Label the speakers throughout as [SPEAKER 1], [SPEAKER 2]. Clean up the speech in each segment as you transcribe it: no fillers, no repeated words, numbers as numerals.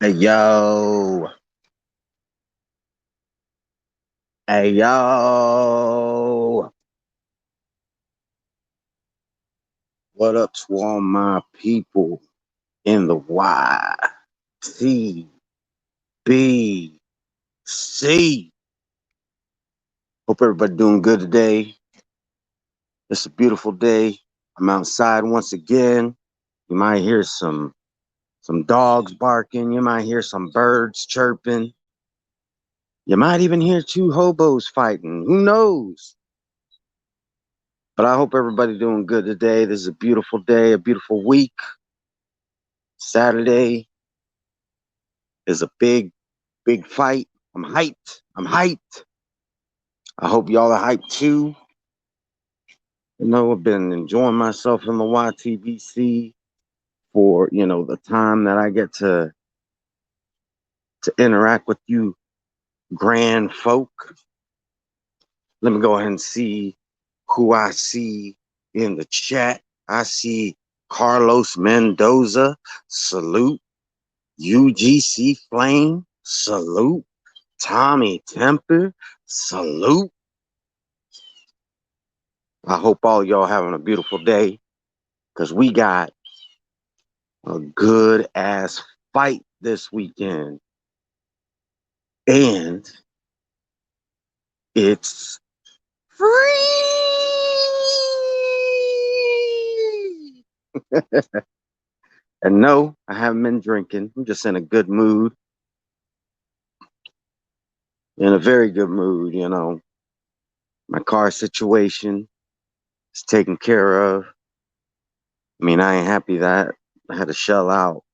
[SPEAKER 1] Hey yo, hey yo, what up to all my people in the YTBC? Hope everybody doing good today. It's a beautiful day. I'm outside once again. You might hear some dogs barking. You might hear some birds chirping. You might even hear two hobos fighting. Who knows? But I hope everybody doing good today. This is a beautiful day, a beautiful week. Saturday is a big fight. I'm hyped. I'm hyped. I hope y'all are hyped too. I've been enjoying myself in the YTBC for, the time that I get to interact with you grand folk. Let me go ahead and see who I see in the chat. I see Carlos Mendoza. Salute. UGC Flame. Salute. Tommy Temper. Salute. I hope all y'all having a beautiful day because we got a good ass fight this weekend. And it's free. And no, I haven't been drinking. I'm just in a good mood, in a very good mood. My car situation is taken care of. I mean, I ain't happy that I had to shell out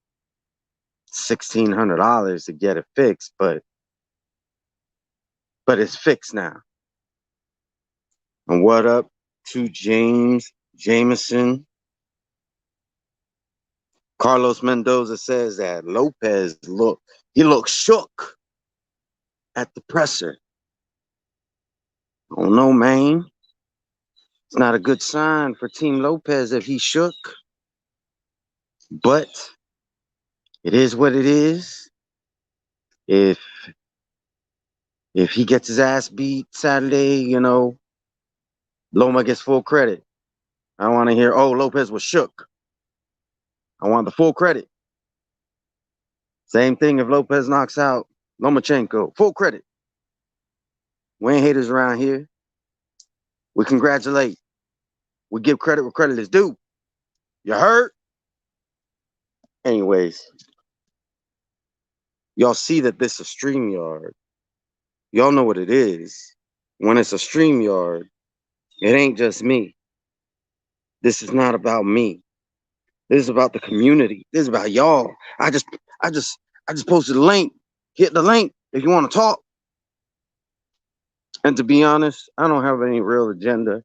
[SPEAKER 1] $1,600 to get it fixed, but it's fixed now. And what up to James Jameson? Carlos Mendoza says that he looked shook at the presser. I don't know, man. It's not a good sign for Team Lopez if he shook, but it is what it is. If if he gets his ass beat Saturday, Loma gets full credit. I don't want to hear, oh, Lopez was shook. I want the full credit. Same thing if Lopez knocks out Lomachenko. Full credit. We ain't haters around here. We congratulate. We give credit where credit is due. You heard? Anyways, y'all see that this is a StreamYard. Y'all know what it is. When it's a StreamYard, it ain't just me. This is not about me. This is about the community. This is about y'all. I just I just posted a link. Hit the link if you want to talk. And to be honest, I don't have any real agenda.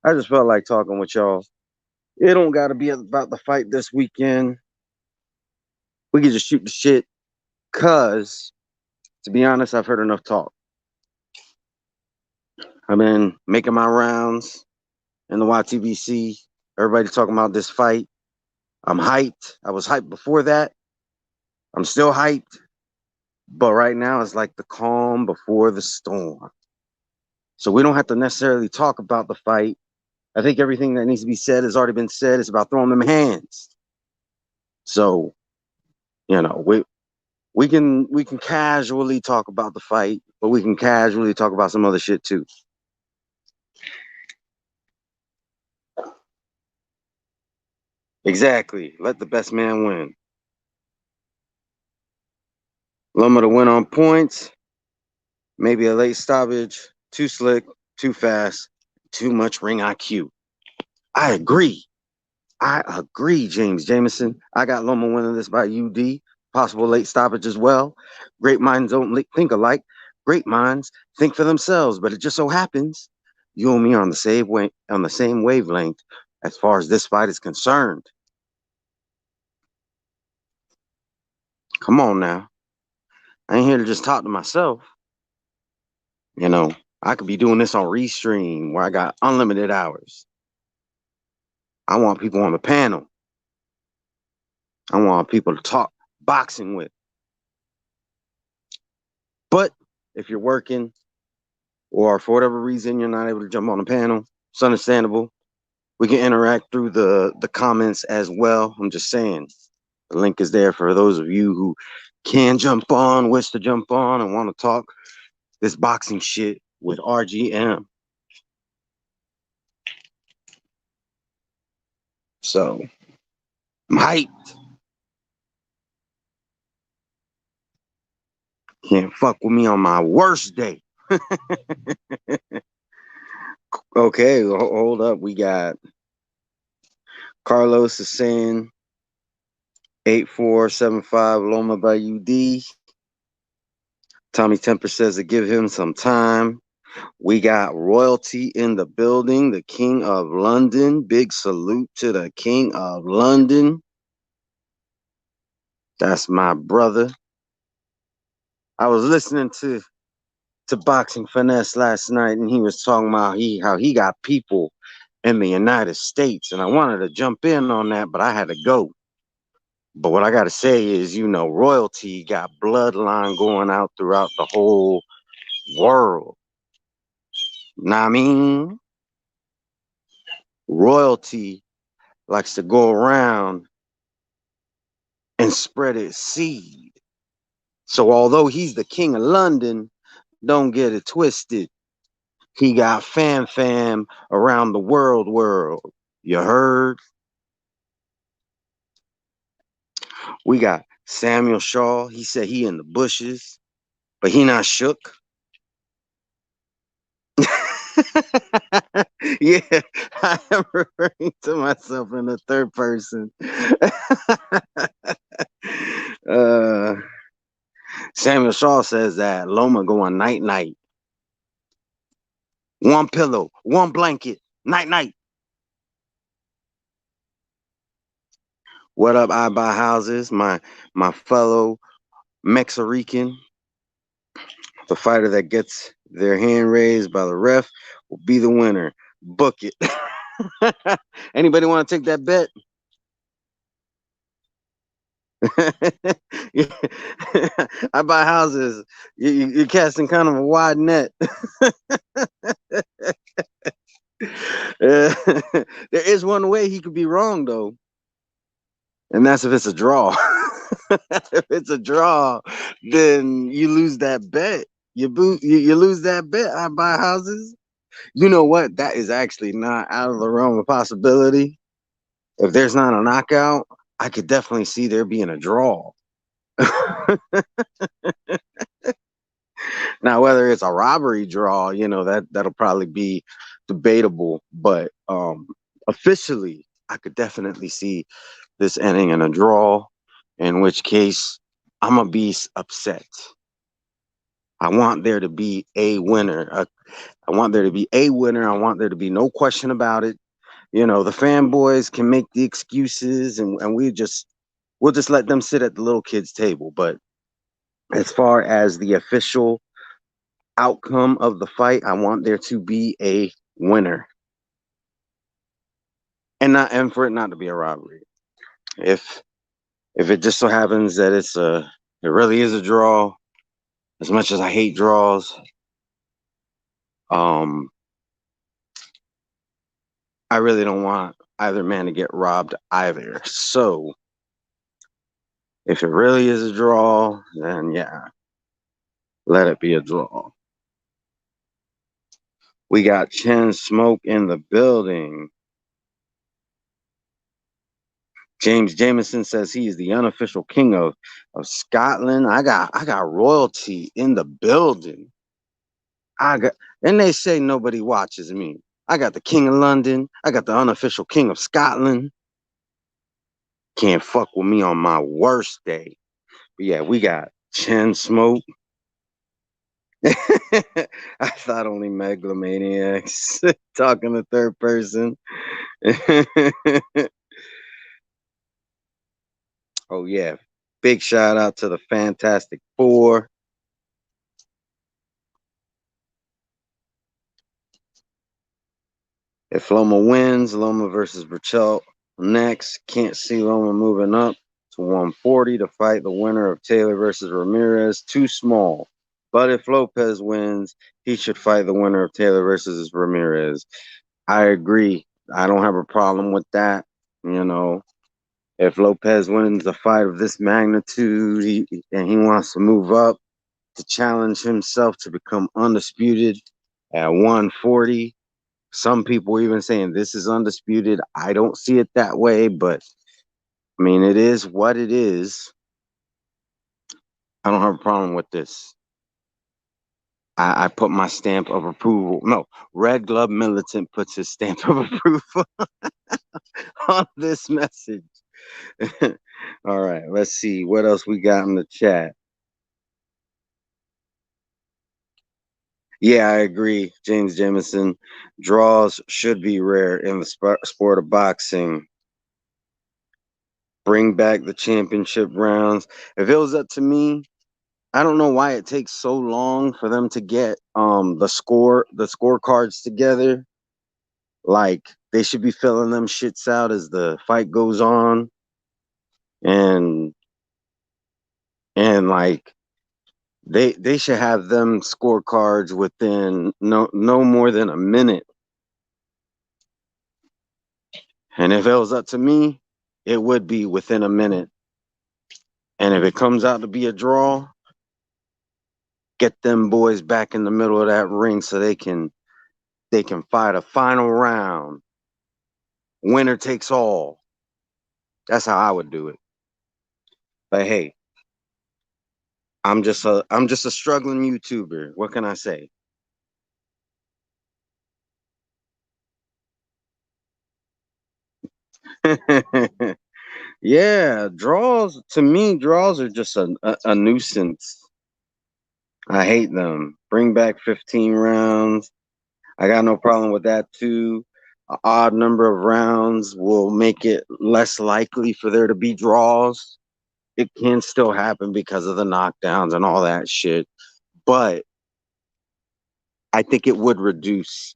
[SPEAKER 1] I just felt like talking with y'all. It don't gotta be about the fight this weekend. We can just shoot the shit. Cause to be honest, I've heard enough talk. I've been making my rounds in the YTBC. Everybody talking about this fight. I'm hyped. I was hyped before that. I'm still hyped. But right now it's like the calm before the storm. So we don't have to necessarily talk about the fight. I think everything that needs to be said has already been said. It's about throwing them hands. So, you know, we can casually talk about the fight, but we can casually talk about some other shit too. Exactly. Let the best man win. Loma to win on points. Maybe a late stoppage. Too slick, too fast, too much ring IQ. I agree. I agree, James Jameson. I got Loma winning this by UD. Possible late stoppage as well. Great minds don't think alike. Great minds think for themselves, but it just so happens you and me are on the same wavelength as far as this fight is concerned. Come on now. I ain't here to just talk to myself. You know, I could be doing this on Restream where I got unlimited hours. I want people on the panel. I want people to talk boxing with. But if you're working or for whatever reason you're not able to jump on the panel, it's understandable. We can interact through the comments as well. I'm just saying the link is there for those of you who can jump on, wish to jump on, and want to talk this boxing shit with RGM. So I'm hyped. Can't fuck with me on my worst day. Okay, hold up. We got Carlos is saying 8475 Loma by UD. Tommy Temper says to give him some time. We got royalty in the building, the King of London. Big salute to the King of London. That's my brother. I was listening to Boxing Finesse last night, and he was talking about how he got people in the United States, and I wanted to jump in on that, but I had to go. But what I got to say is, royalty got bloodline going out throughout the whole world. Know what I mean? Royalty likes to go around and spread its seed. So although he's the King of London, don't get it twisted. He got fam around the world. You heard? We got Samuel Shaw. He said he in the bushes, but he not shook. Yeah, I am referring to myself in the third person. uh, Samuel Shaw says that Loma going night night. One pillow, one blanket, night night. What up, I buy houses? My fellow Mexican, the fighter that gets their hand raised by the ref will be the winner. Book it. Anybody want to take that bet? I buy houses. You're casting kind of a wide net. There is one way he could be wrong though, and that's if it's a draw. If it's a draw, then you lose that bet. You lose that bet. I buy houses. You know what? That is actually not out of the realm of possibility. If there's not a knockout, I could definitely see there being a draw. Now, whether it's a robbery draw, that'll probably be debatable. But officially, I could definitely see this ending in a draw. In which case, I'm gonna be upset. I want there to be a winner. I want there to be a winner. I want there to be no question about it. The fanboys can make the excuses, and we'll just let them sit at the little kids' table. But as far as the official outcome of the fight, I want there to be a winner, and for it not to be a robbery. If it just so happens that it really is a draw, as much as I hate draws, um, I really don't want either man to get robbed either. So if it really is a draw, then yeah, let it be a draw. We got Chen Smoke in the building. James Jameson says he is the unofficial king of Scotland. I got royalty in the building. And they say nobody watches me. I got the King of London. I got the unofficial King of Scotland. Can't fuck with me on my worst day. But yeah, we got Chen Smoke. I thought only megalomaniacs talking the third person. Oh yeah, big shout out to the Fantastic Four. If Loma wins, Loma versus Burchell next. Can't see Loma moving up to 140 to fight the winner of Taylor versus Ramirez. Too small. But if Lopez wins, he should fight the winner of Taylor versus Ramirez. I agree. I don't have a problem with that. You know, if Lopez wins a fight of this magnitude and he wants to move up to challenge himself to become undisputed at 140, some people even saying this is undisputed. I don't see it that way, but I mean, it is what it is. I don't have a problem with this. I put my stamp of approval. No, Red Glove Militant puts his stamp of approval on this message. All right, let's see what else we got in the chat. Yeah, I agree, James Jameson. Draws should be rare in the sport of boxing. Bring back the championship rounds. If it was up to me, I don't know why it takes so long for them to get the scorecards together. Like they should be filling them shits out as the fight goes on, and like they should have them scorecards within no more than a minute. And if it was up to me, it would be within a minute. And if it comes out to be a draw, get them boys back in the middle of that ring so they can fight a final round. Winner takes all. That's how I would do it. But hey, I'm just a struggling YouTuber. What can I say? Yeah, draws to me, draws are just a nuisance. I hate them. Bring back 15 rounds. I got no problem with that too. An odd number of rounds will make it less likely for there to be draws. It can still happen because of the knockdowns and all that shit. But I think it would reduce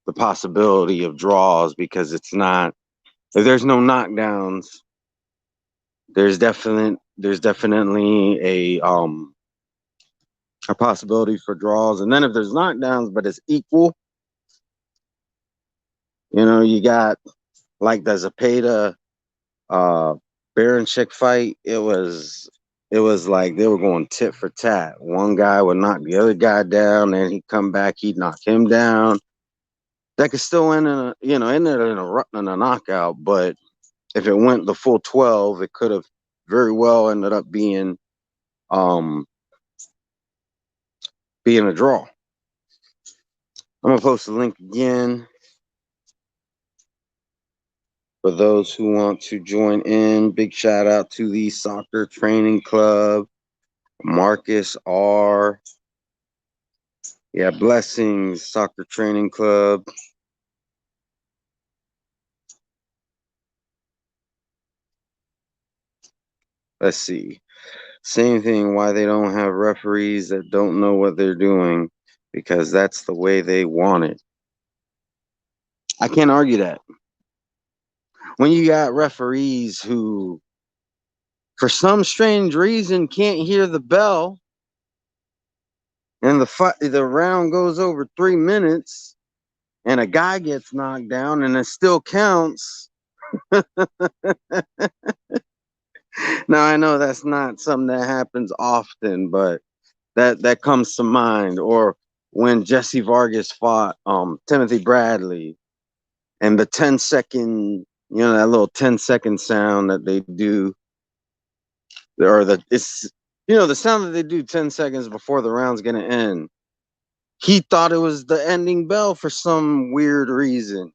[SPEAKER 1] the possibility of draws because it's not, if there's no knockdowns, there's definitely a possibility for draws. And then if there's knockdowns but it's equal, you got like the Zapata uh Baranchik fight, it was like they were going tit for tat. One guy would knock the other guy down, then he'd come back, he'd knock him down. That could still end in a knockout, but if it went the full 12, it could have very well ended up um being a draw. I'm gonna post the link again for those who want to join in. Big shout out to the Soccer Training Club, Marcus R. Yeah, blessings, Soccer Training Club. Let's see. Same thing, why they don't have referees that don't know what they're doing, because that's the way they want it. I can't argue that. When you got referees who, for some strange reason, can't hear the bell, and the round goes over 3 minutes, and a guy gets knocked down, and it still counts. Now I know that's not something that happens often, but that comes to mind. Or when Jesse Vargas fought Timothy Bradley, and the 10-second, that little 10-second sound that they do, or the sound that they do 10 seconds before the round's gonna end. He thought it was the ending bell for some weird reason.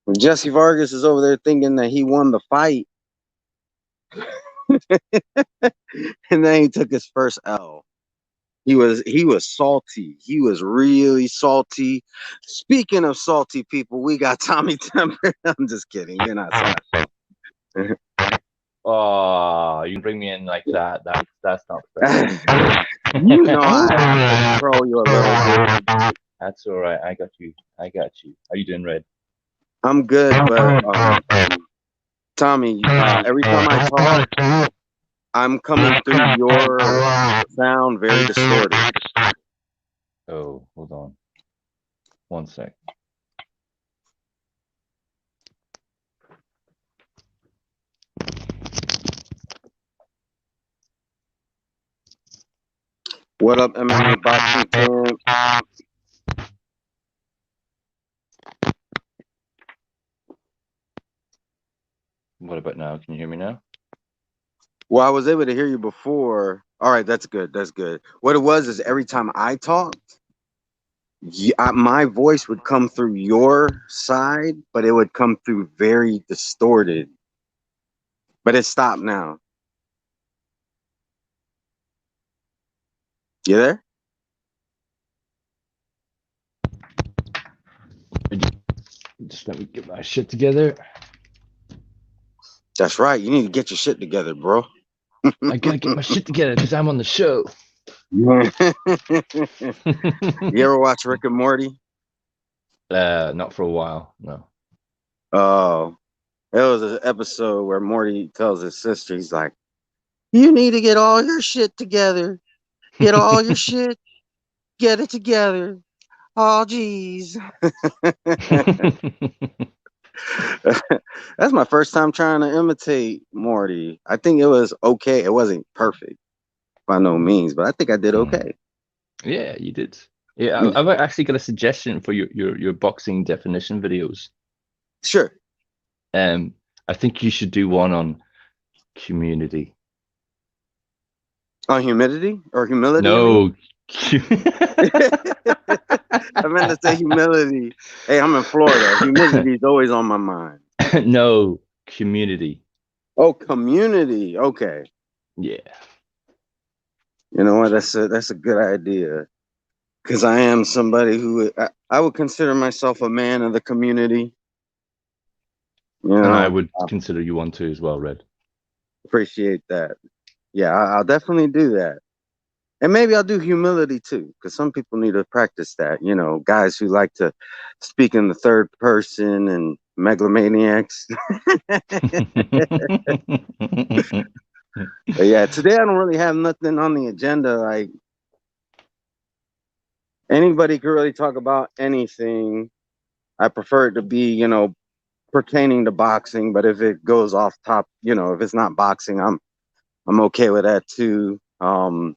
[SPEAKER 1] When Jesse Vargas is over there thinking that he won the fight, and then he took his first L. He was salty. He was really salty. Speaking of salty people, we got Tommy Temper. I'm just kidding. You're not salty.
[SPEAKER 2] Oh, you bring me in like that. That's not fair.
[SPEAKER 1] I have to troll you a little bit.
[SPEAKER 2] That's all right. I got you. How you doing, Red?
[SPEAKER 1] I'm good, but Tommy, every time I talk, I'm coming through your sound very distorted.
[SPEAKER 2] Oh, hold on. One sec.
[SPEAKER 1] What up, MMA boxing champ?
[SPEAKER 2] What about now? Can you hear me now?
[SPEAKER 1] Well, I was able to hear you before. All right, that's good. That's good. What it was is every time I talked, my voice would come through your side, but it would come through very distorted. But it stopped now. You there?
[SPEAKER 2] Just let me get my shit together.
[SPEAKER 1] That's right. You need to get your shit together, bro.
[SPEAKER 2] I gotta get my shit together because I'm on the show.
[SPEAKER 1] You ever watch Rick and Morty?
[SPEAKER 2] Not for a while, no.
[SPEAKER 1] Oh, it was an episode where Morty tells his sister, he's like, "You need to get all your shit together. Get all your shit. Get it together. Oh, geez." That's my first time trying to imitate Morty. I think it was okay. It wasn't perfect by no means, but I think I did
[SPEAKER 2] Hmm.
[SPEAKER 1] okay.
[SPEAKER 2] Yeah, you did. Yeah, I've actually got a suggestion for your boxing definition videos.
[SPEAKER 1] Sure.
[SPEAKER 2] Um, I think you should do one on community.
[SPEAKER 1] On humidity or humility, I mean?
[SPEAKER 2] No.
[SPEAKER 1] I meant to say humility. Hey, I'm in Florida. Humidity is always on my mind.
[SPEAKER 2] No, community.
[SPEAKER 1] Oh, community. Okay.
[SPEAKER 2] Yeah.
[SPEAKER 1] You know what? That's a good idea. Because I am somebody who I would consider myself a man of the community. You
[SPEAKER 2] And I
[SPEAKER 1] know,
[SPEAKER 2] would
[SPEAKER 1] I
[SPEAKER 2] consider you one too as well, Red.
[SPEAKER 1] appreciate that. Yeah, I'll definitely do that. And maybe I'll do humility too, because some people need to practice that. You know, guys who like to speak in the third person and megalomaniacs. But yeah, today I don't really have nothing on the agenda. Like anybody could really talk about anything. I prefer it to be, pertaining to boxing. But if it goes off top, if it's not boxing, I'm okay with that too. To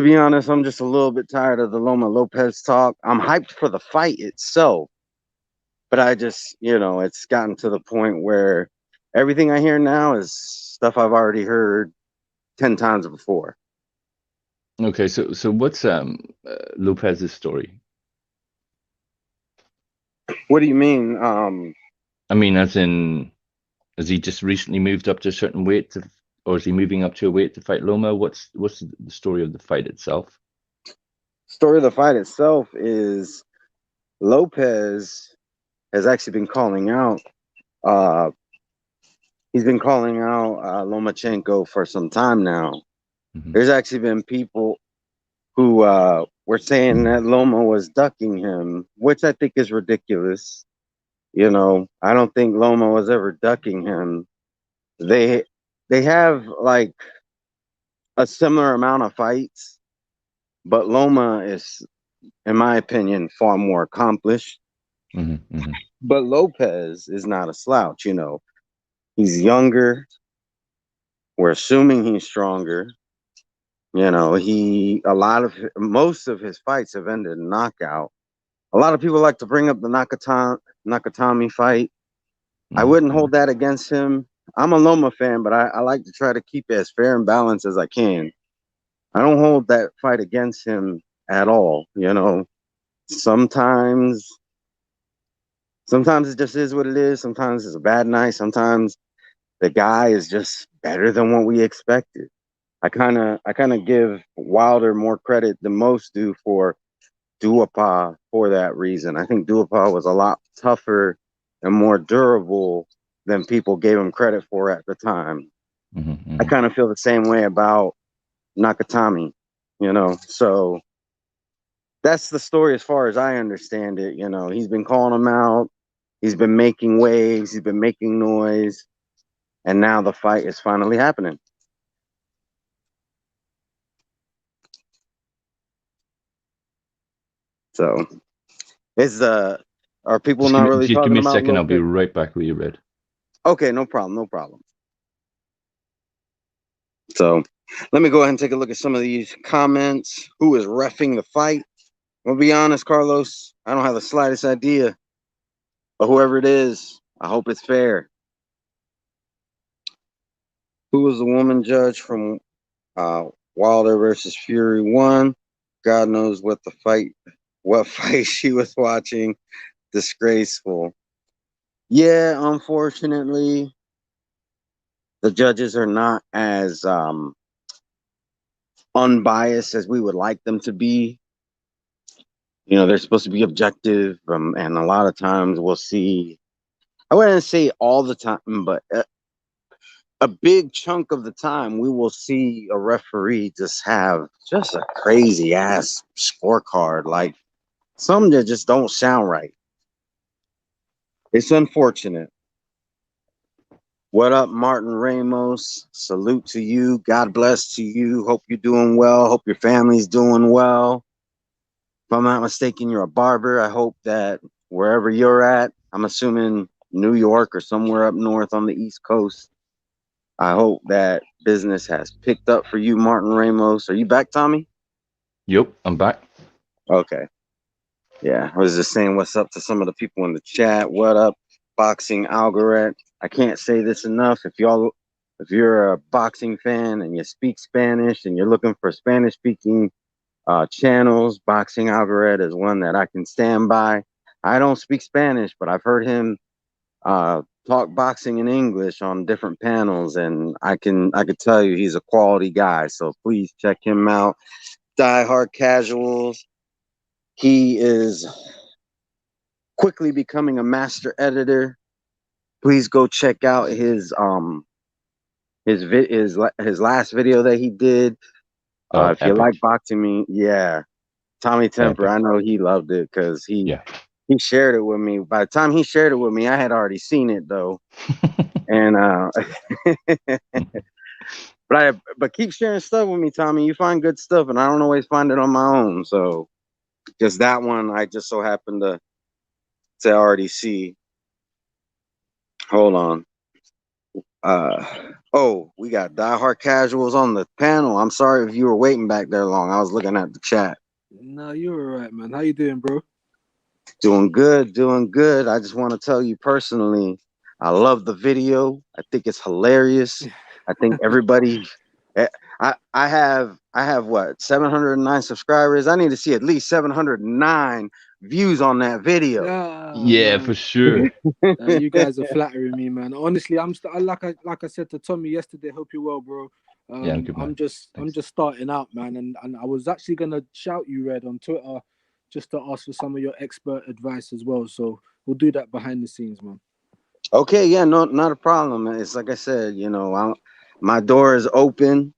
[SPEAKER 1] be honest, I'm just a little bit tired of the Loma Lopez talk. I'm hyped for the fight itself, but I just, it's gotten to the point where everything I hear now is stuff I've already heard 10 times before.
[SPEAKER 2] Okay, so what's Lopez's story?
[SPEAKER 1] What do you mean?
[SPEAKER 2] I mean, as in, has he just recently moved up to a certain weight to, or is he moving up to a weight to fight Loma? What's the story of the fight itself?
[SPEAKER 1] Story of the fight itself is Lopez has actually been calling out. Uh, he's been calling out Lomachenko for some time now.
[SPEAKER 2] Hmm.
[SPEAKER 1] There's actually been people who were saying that Loma was ducking him, which I think is ridiculous. I don't think Loma was ever ducking him. They they have like a similar amount of fights, but Loma is, in my opinion, far more accomplished.
[SPEAKER 2] Hmm. Hmm.
[SPEAKER 1] But Lopez is not a slouch. He's younger. We're assuming he's stronger. Most of his fights have ended in knockout. A lot of people like to bring up the Nakatami fight. I wouldn't
[SPEAKER 2] Hmm.
[SPEAKER 1] hold that against him. I'm a Loma fan, but I like to try to keep it as fair and balanced as I can. I don't hold that fight against him at all. Sometimes, sometimes it just is what it is. Sometimes it's a bad night. Sometimes the guy is just better than what we expected. I kind of give Wilder more credit than most do for Duopa for that reason. I think Duopa was a lot tougher and more durable than people gave him credit for at the time.
[SPEAKER 2] Hmm.
[SPEAKER 1] I
[SPEAKER 2] Hmm.
[SPEAKER 1] kind of feel the same way about Nakatami, So that's the story as far as I understand it. He's been calling him out. He's been making waves. He's been making noise. and now the fight is finally happening. So is are people not really
[SPEAKER 2] Just give
[SPEAKER 1] talking
[SPEAKER 2] me a
[SPEAKER 1] about
[SPEAKER 2] second. I'll be
[SPEAKER 1] Lopez?
[SPEAKER 2] right back with you, Red.
[SPEAKER 1] Okay, no problem, no problem. So let me go ahead and take a look at some of these comments. Who is reffing the fight? I'm gonna be honest, Carlos. I don't have the slightest idea. But whoever it is, I hope it's fair. Who was the woman judge from Wilder versus Fury 1? God knows what fight she was watching. Disgraceful. Yeah, unfortunately, the judges are not as unbiased as we would like them to be. They're supposed to be objective, and a lot of times we'll see. I wouldn't say all the time, but a big chunk of the time we will see a referee just have just a crazy ass scorecard, like some that just don't sound right. It's unfortunate. What up, Martin Ramos? Salute to you. God bless to you. Hope you're doing well. Hope your family's doing well. If I'm not mistaken, you're a barber. I hope that wherever you're at, I'm assuming New York or somewhere up north on the East Coast, I hope that business has picked up for you, Martin Ramos. Are you back, Tommy?
[SPEAKER 2] Yep, I'm back.
[SPEAKER 1] Okay. Yeah, I was just saying what's up to some of the people in the chat. What up, boxing algorithm? I can't say this enough. If you're a boxing fan and you speak Spanish and you're looking for Spanish speaking channels, boxing algorithm is one that I can stand by. I don't speak Spanish, but I've heard him talk boxing in English on different panels, and I could tell you he's a quality guy. So please check him out. Die Hard Casuals. He is quickly becoming a master editor. Please go check out his last video that he did.
[SPEAKER 2] Oh,
[SPEAKER 1] If you like
[SPEAKER 2] epic.
[SPEAKER 1] boxing, me, yeah, Tommy Temper.
[SPEAKER 2] Epic.
[SPEAKER 1] I know he loved it because
[SPEAKER 2] Yeah.
[SPEAKER 1] he shared it with me. By the time he shared it with me, I had already seen it though, and but keep sharing stuff with me, Tommy. You find good stuff, and I don't always find it on my own. So just that one, I just so happened to already see. Hold on. Uh oh, we got diehard casuals on the panel. I'm sorry if you were waiting back there long. I was looking at the chat.
[SPEAKER 3] No, you're all right, man. How you doing, bro?
[SPEAKER 1] Doing good, doing good. I just want to tell you personally, I love the video. I think it's hilarious. I think everybody eh, I have what 709 subscribers. I need to see at least 709 views on that video.
[SPEAKER 3] Ah,
[SPEAKER 2] Yeah, for
[SPEAKER 3] man.
[SPEAKER 2] sure.
[SPEAKER 3] You guys are flattering me, man. Honestly, like I said to Tommy yesterday. Hope you're well, bro.
[SPEAKER 2] Yeah, I'm good, man.
[SPEAKER 3] I'm
[SPEAKER 2] Thanks.
[SPEAKER 3] just starting out, man, and I was actually gonna shout you, Red, on Twitter, just to ask for some of your expert advice as well. So we'll do that behind the scenes, man.
[SPEAKER 1] Okay, yeah, no, not a problem. It's like I said, my door is open.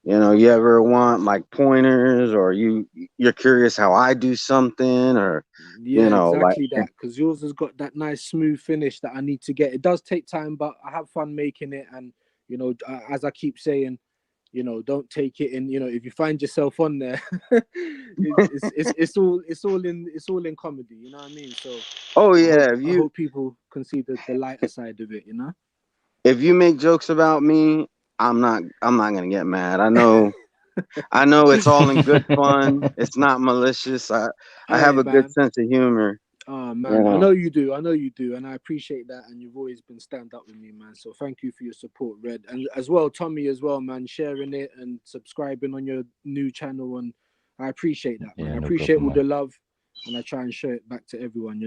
[SPEAKER 1] You ever want like pointers, or you're curious how I do something, or
[SPEAKER 3] Yeah,
[SPEAKER 1] like
[SPEAKER 3] exactly that. Because yours has got that nice smooth finish that I need to get. It does take time, but I have fun making it. And as I keep saying, don't take it in. If you find yourself on there, it's all in comedy. You know what I mean? So
[SPEAKER 1] oh
[SPEAKER 3] I hope
[SPEAKER 1] yeah,
[SPEAKER 3] I hope people can see the lighter side of it.
[SPEAKER 1] if you make jokes about me, I'm not gonna get mad. I know it's all in good fun. It's not malicious. I have
[SPEAKER 3] Hey,
[SPEAKER 1] a good
[SPEAKER 3] man.
[SPEAKER 1] sense of humor.
[SPEAKER 3] Oh
[SPEAKER 1] You
[SPEAKER 3] man, I
[SPEAKER 1] know.
[SPEAKER 3] know you do. I know you do, and I appreciate that. And you've always been stand up with me, man. So thank you for your support, Red, and as well, Tommy, as well, man, sharing it and subscribing on your new channel. And I appreciate that, man.
[SPEAKER 2] Yeah,
[SPEAKER 3] I
[SPEAKER 2] no
[SPEAKER 3] appreciate
[SPEAKER 2] problem,
[SPEAKER 3] all the
[SPEAKER 2] man.
[SPEAKER 3] love, and I try and share it back to everyone.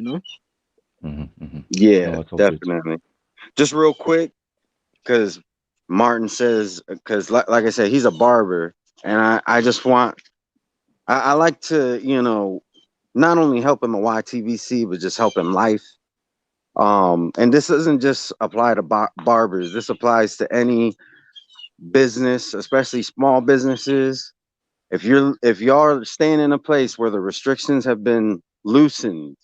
[SPEAKER 1] Yeah,
[SPEAKER 2] No, it's all good.
[SPEAKER 1] definitely. Just real quick, because Martin says, because like I said, he's a barber, and I just want, I like to, not only help him a YTBC, but just help him life. And this doesn't just apply to barbers. This applies to any business, especially small businesses. If y'all are staying in a place where the restrictions have been loosened,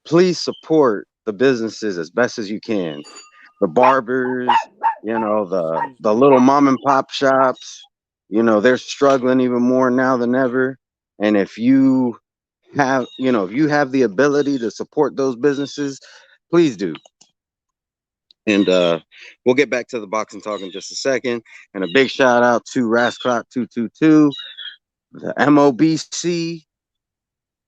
[SPEAKER 1] please support the businesses as best as you can. The barbers, the little mom and pop shops, they're struggling even more now than ever. And if you have the ability to support those businesses, please do. And we'll get back to the boxing talk in just a second. And a big shout out to Rasclot222, the MOBC.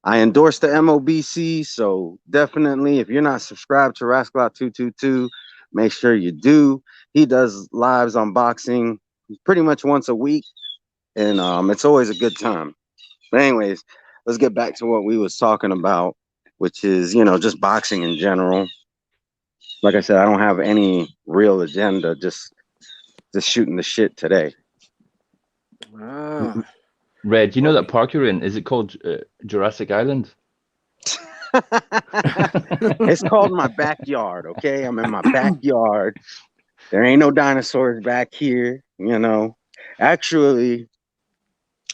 [SPEAKER 1] I endorse the MOBC, so definitely, if you're not subscribed to Rasclot222, make sure you do. He does lives on boxing pretty much once a week, and it's always a good time. But anyways, let's get back to what we was talking about, which is, just boxing in general. Like I said, I don't have any real agenda, just shooting the shit today.
[SPEAKER 2] Red, you know that park you're in? Is it called Jurassic Island?
[SPEAKER 1] It's called my backyard, okay? I'm in my backyard. There ain't no dinosaurs back here, Actually,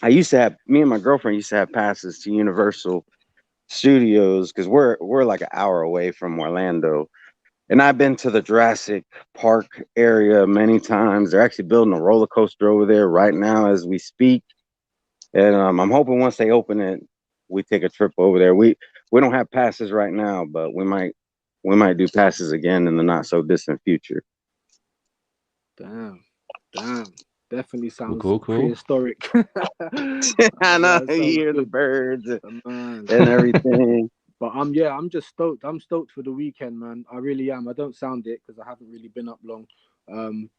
[SPEAKER 1] me and my girlfriend used to have passes to Universal Studios because we're like an hour away from Orlando. And I've been to the Jurassic Park area many times. They're actually building a roller coaster over there right now as we speak. And I'm hoping once they open it, we take a trip over there. We don't have passes right now, but we might do passes again in the not so distant future.
[SPEAKER 3] Damn. Definitely sounds
[SPEAKER 2] Cool.
[SPEAKER 3] prehistoric.
[SPEAKER 1] I know, you hear the birds and everything.
[SPEAKER 3] But I'm just stoked. I'm stoked for the weekend, man. I really am. I don't sound it because I haven't really been up long.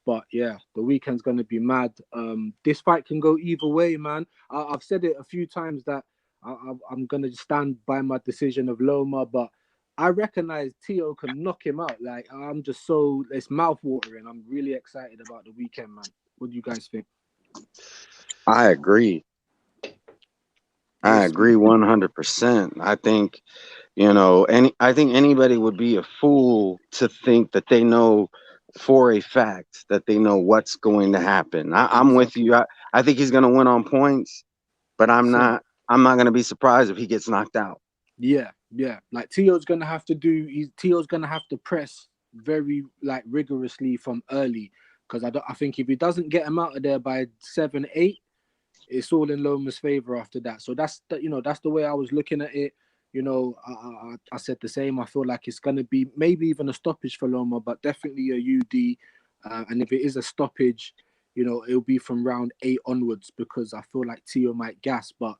[SPEAKER 3] But yeah, the weekend's gonna be mad. This fight can go either way, man. I've said it a few times that I'm gonna stand by my decision of Loma, but I recognize Tio can knock him out. Like it's mouth watering. I'm really excited about the weekend, man. What do you guys think?
[SPEAKER 1] I agree. I agree 100%. I think, I think anybody would be a fool to think that they know for a fact that they know what's going to happen. I'm with you. I think he's going to win on points, but I'm not going to be surprised if he gets knocked out.
[SPEAKER 3] Yeah. Like Tio's going to have to press very rigorously from early because I think if he doesn't get him out of there by 7-8, it's all in Loma's favor after that. So that's the way I was looking at it. I said the same. I feel like it's going to be maybe even a stoppage for Loma, but definitely a UD. And if it is a stoppage, it'll be from round 8 onwards because I feel like Tio might gas. But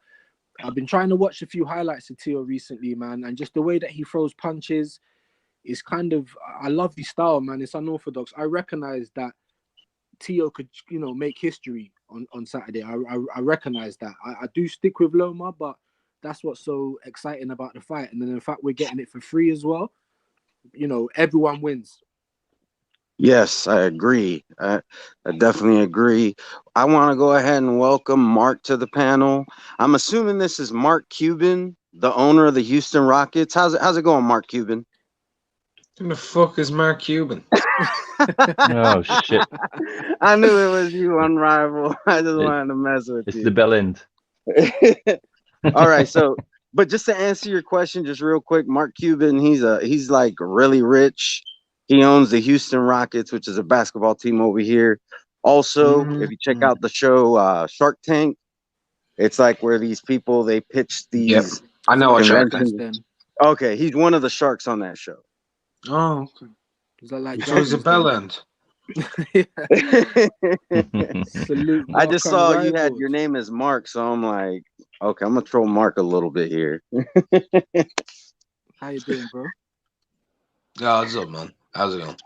[SPEAKER 3] I've been trying to watch a few highlights of Tio recently, man, and just the way that he throws punches is I love his style, man. It's unorthodox. I recognize that Tio could, make history on Saturday. I recognize that. I do stick with Loma, but that's what's so exciting about the fight. And then the fact we're getting it for free as well, everyone wins.
[SPEAKER 1] Yes, I agree. I definitely agree. I want to go ahead and welcome Mark to the panel. I'm assuming this is Mark Cuban, the owner of the Houston Rockets. How's it going, Mark Cuban?
[SPEAKER 4] Who the fuck is Mark Cuban?
[SPEAKER 2] Oh shit!
[SPEAKER 1] I knew it was you, Unrivaled. I just wanted to mess with you.
[SPEAKER 2] It's the bell end.
[SPEAKER 1] All right, but just to answer your question, just real quick, Mark Cuban, he's like really rich. He owns the Houston Rockets, which is a basketball team over here. Also, if you check out the show Shark Tank, it's like where these people they pitch these.
[SPEAKER 4] Yep. I know what Shark Tank.
[SPEAKER 1] Okay, he's one of the sharks on that show.
[SPEAKER 4] Oh, okay.
[SPEAKER 3] Is that like
[SPEAKER 4] so he's a bell end?
[SPEAKER 1] I just saw you had your name as Mark, so I'm like, okay, I'm gonna troll Mark a little bit here.
[SPEAKER 3] How you doing, bro?
[SPEAKER 4] Yeah, what's up, man? How's it going?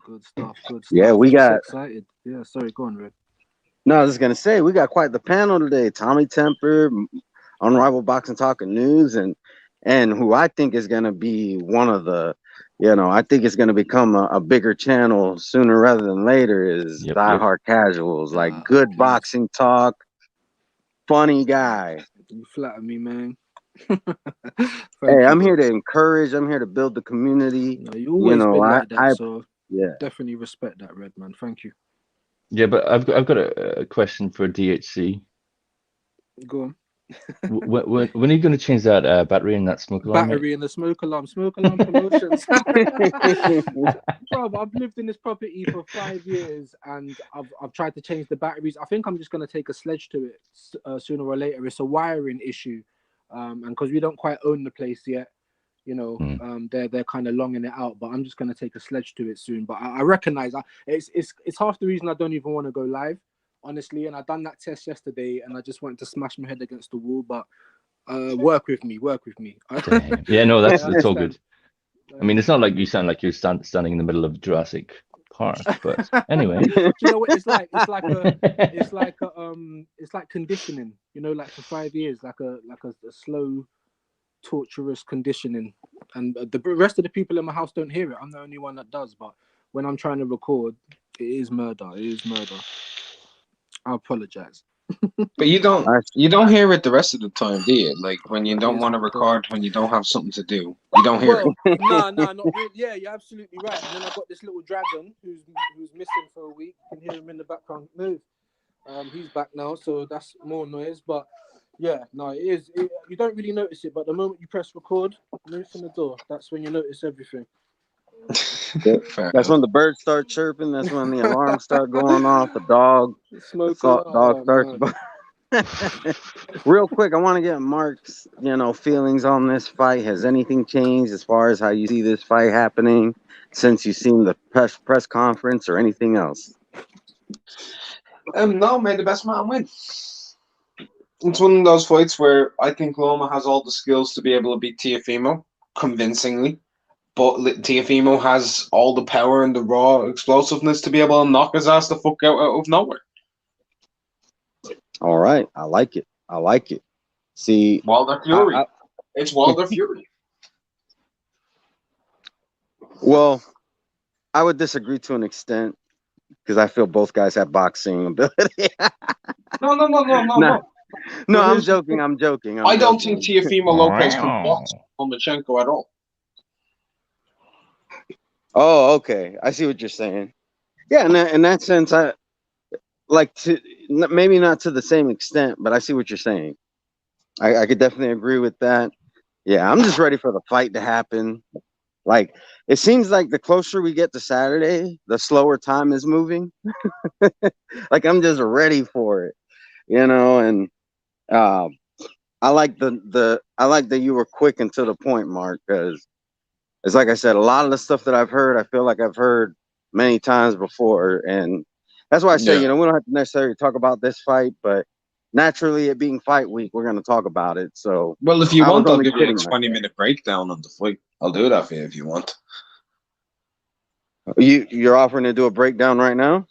[SPEAKER 3] Good stuff.
[SPEAKER 1] Yeah, we got
[SPEAKER 3] excited. Yeah, sorry, go on, Red.
[SPEAKER 1] No, I was just gonna say we got quite the panel today. Tommy Temper, Unrivaled Boxing Talk and News, and who I think is gonna be one of the, I think it's gonna become a bigger channel sooner rather than later. Is Die Hard Casuals, like good boxing talk, funny guy.
[SPEAKER 3] You flatter me, man.
[SPEAKER 1] Hey, I'm here to encourage. I'm here to build the community.
[SPEAKER 3] No, you always been like that, so definitely respect that, Red, man. Thank you.
[SPEAKER 2] Yeah, but I've got a question for DHC.
[SPEAKER 3] Go on.
[SPEAKER 2] When are you going to change that battery in that smoke alarm, mate?
[SPEAKER 3] Battery in the smoke alarm promotions. Bro, I've lived in this property for 5 years and I've tried to change the batteries. I think I'm just going to take a sledge to it sooner or later. It's a wiring issue, and because we don't quite own the place yet, you know, they're kind of longing it out. But I'm just going to take a sledge to it soon. But I recognize it's half the reason I don't even want to go live, honestly. And I done that test yesterday, and I just wanted to smash my head against the wall, but. Work with me.
[SPEAKER 2] Damn. Yeah, no, that's all good. I mean, it's not like
[SPEAKER 3] understand.
[SPEAKER 2] you sound like you're standing in the middle of Jurassic Park, but anyway.
[SPEAKER 3] Do you know what it's like? It's like conditioning. You know, like for 5 years, like a slow, torturous conditioning. And the rest of the people in my house don't hear it. I'm the only one that does. But when I'm trying to record, it is murder. I apologize.
[SPEAKER 4] But you don't hear it the rest of the time, do you? Like when you
[SPEAKER 3] It
[SPEAKER 4] don't
[SPEAKER 3] is
[SPEAKER 4] want to
[SPEAKER 3] murder.
[SPEAKER 4] record, when you don't have something to do, you don't hear it.
[SPEAKER 3] Well, no, not really. Yeah, you're absolutely right. And then I've got this little dragon who's missing for a week. You can hear him in the background move. He's back now, so that's more noise. But yeah, no, it is. You don't really notice it, but the moment you press record, move from the door. That's when you notice everything.
[SPEAKER 4] Fair
[SPEAKER 1] That's
[SPEAKER 4] enough.
[SPEAKER 1] when the birds start chirping. That's when the alarms start going off. The dog
[SPEAKER 3] Smoke alarm.
[SPEAKER 1] dog
[SPEAKER 3] Oh,
[SPEAKER 1] starts.
[SPEAKER 3] man.
[SPEAKER 1] Real quick, I want to get Mark's, feelings on this fight. Has anything changed as far as how you see this fight happening since you've seen the press conference or anything else?
[SPEAKER 4] No, may the best man win. It's one of those fights where I think Loma has all the skills to be able to beat Tiafimo convincingly, but Tiafimo has all the power and the raw explosiveness to be able to knock his ass the fuck out of nowhere.
[SPEAKER 1] All right, I like it. See,
[SPEAKER 4] Wilder Fury. It's Wilder Fury.
[SPEAKER 1] well, I would disagree to an extent because I feel both guys have boxing ability.
[SPEAKER 4] No.
[SPEAKER 1] No,
[SPEAKER 4] But
[SPEAKER 1] I'm
[SPEAKER 4] here's the
[SPEAKER 1] joking.
[SPEAKER 4] thing.
[SPEAKER 1] I'm joking.
[SPEAKER 4] I don't think Tiafimo Lopez can
[SPEAKER 2] Wow.
[SPEAKER 4] box Lomachenko at all.
[SPEAKER 1] Oh, okay. I see what you're saying. Yeah, in that sense, I like to maybe not to the same extent, but I see what you're saying. I could definitely agree with that. Yeah, I'm just ready for the fight to happen. Like it seems like the closer we get to Saturday, the slower time is moving. Like I'm just ready for it, and uh, I like I like that you were quick and to the point, Mark, because it's like I said, a lot of the stuff that I've heard, I feel like I've heard many times before, and that's why I say,
[SPEAKER 4] Yeah.
[SPEAKER 1] we don't have to necessarily talk about this fight, but naturally, it being fight week, we're going to talk about it. So
[SPEAKER 4] Well, if you
[SPEAKER 1] I was
[SPEAKER 4] want, I'll
[SPEAKER 1] only
[SPEAKER 4] give you a
[SPEAKER 1] kidding myself.
[SPEAKER 4] 20-minute breakdown on the fight. I'll do that for you if you want.
[SPEAKER 1] You're offering to do a breakdown right now?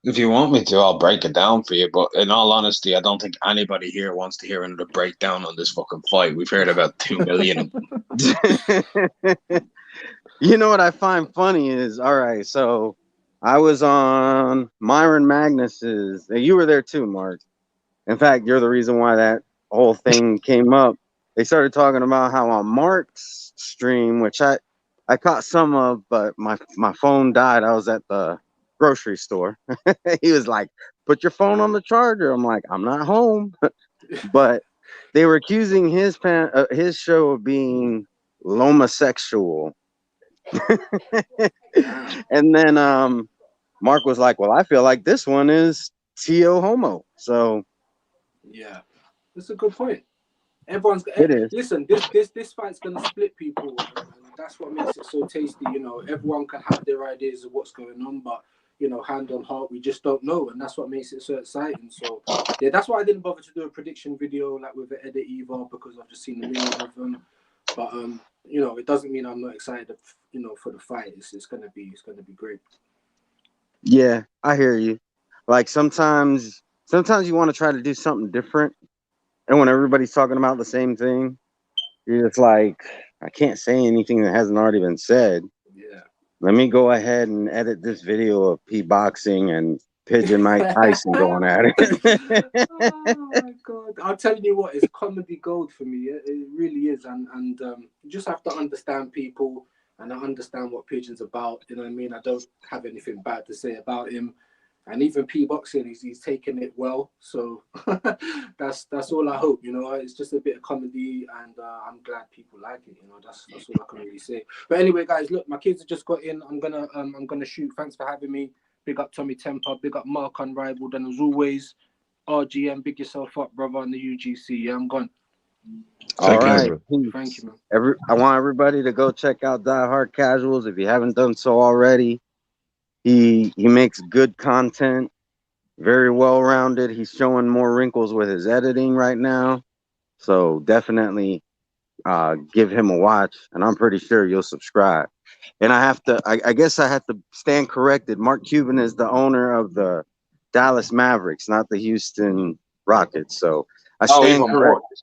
[SPEAKER 4] If you want me to, I'll break it down for you. But in all honesty, I don't think anybody here wants to hear another breakdown on this fucking fight. We've heard about 2 million of them.
[SPEAKER 1] You know what I find funny is, all right, so I was on Myron Magnus's, and you were there too, Mark. In fact, you're the reason why that whole thing came up. They started talking about how on Mark's stream, which I caught some of, but my phone died. I was at the grocery store. He was like, "Put your phone on the charger." I'm like, "I'm not home," but they were accusing his show of being homosexual. And then Mark was like, "Well, I feel like this one is Tio Homo." So
[SPEAKER 3] Yeah, that's a good point. Everyone's
[SPEAKER 1] it is.
[SPEAKER 3] listen. This fight's gonna split people, and that's what makes it so tasty. Everyone can have their ideas of what's going on, but hand on heart, we just don't know, and that's what makes it so exciting. So yeah, that's why I didn't bother to do a prediction video like with the edit either, because I've just seen the million of them. But it doesn't mean I'm not excited. For the fight, it's gonna be great.
[SPEAKER 1] Yeah, I hear you. Like sometimes you want to try to do something different, and when everybody's talking about the same thing, you're just like, I can't say anything that hasn't already been said.
[SPEAKER 3] Yeah.
[SPEAKER 1] Let me go ahead and edit this video of P boxing and Pigeon Mike Tyson going at it.
[SPEAKER 3] Oh my god! I'm telling you what, it's comedy gold for me. It really is, and you just have to understand people, and I understand what Pigeon's about. You know what I mean? I don't have anything bad to say about him, And even P Boxing, he's taking it well. So that's all I hope. You know, it's just a bit of comedy, and I'm glad people like it. You know, that's all I can really say. But anyway, guys, look, my kids have just got in. I'm gonna shoot. Thanks for having me. Big up Tommy Temper. Big up Mark Unrivaled. And as always, RGM, big yourself up, brother, on the UGC. Yeah, I'm gone.
[SPEAKER 1] All right.
[SPEAKER 3] Thank you, man.
[SPEAKER 1] I want everybody to go check out Die Hard Casuals if you haven't done so already. He makes good content, very well rounded. He's showing more wrinkles with his editing right now, so definitely give him a watch. And I'm pretty sure you'll subscribe. And I guess I have to stand corrected. Mark Cuban is the owner of the Dallas Mavericks, not the Houston Rockets. So I stand corrected.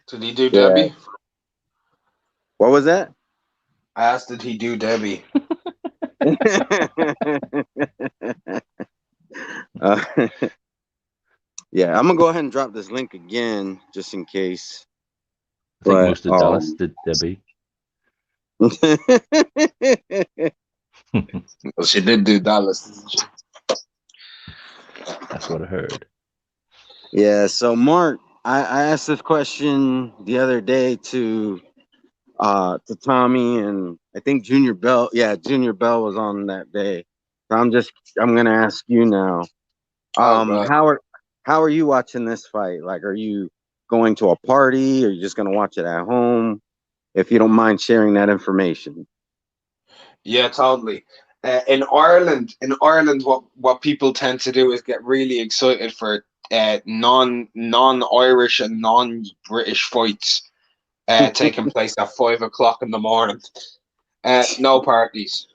[SPEAKER 4] Did he do Debbie?
[SPEAKER 1] Yeah. What was that?
[SPEAKER 4] I asked, did he do Debbie?
[SPEAKER 1] Yeah, I'm gonna go ahead and drop this link again just in case.
[SPEAKER 2] I think most of Dallas did Debbie.
[SPEAKER 4] Well, she did do Dallas, didn't she?
[SPEAKER 2] That's what I heard.
[SPEAKER 1] Yeah, so Mark, I asked this question the other day to Tommy, and I think Junior Bell. Yeah, Junior Bell was on that day. So I'm gonna ask you now. How are you watching this fight? Like, are you going to a party? Or are you just gonna watch it at home? If you don't mind sharing that information.
[SPEAKER 4] Yeah, totally. In Ireland, what people tend to do is get really excited for non-Irish and non-British fights taking place at 5 o'clock in the morning. No parties,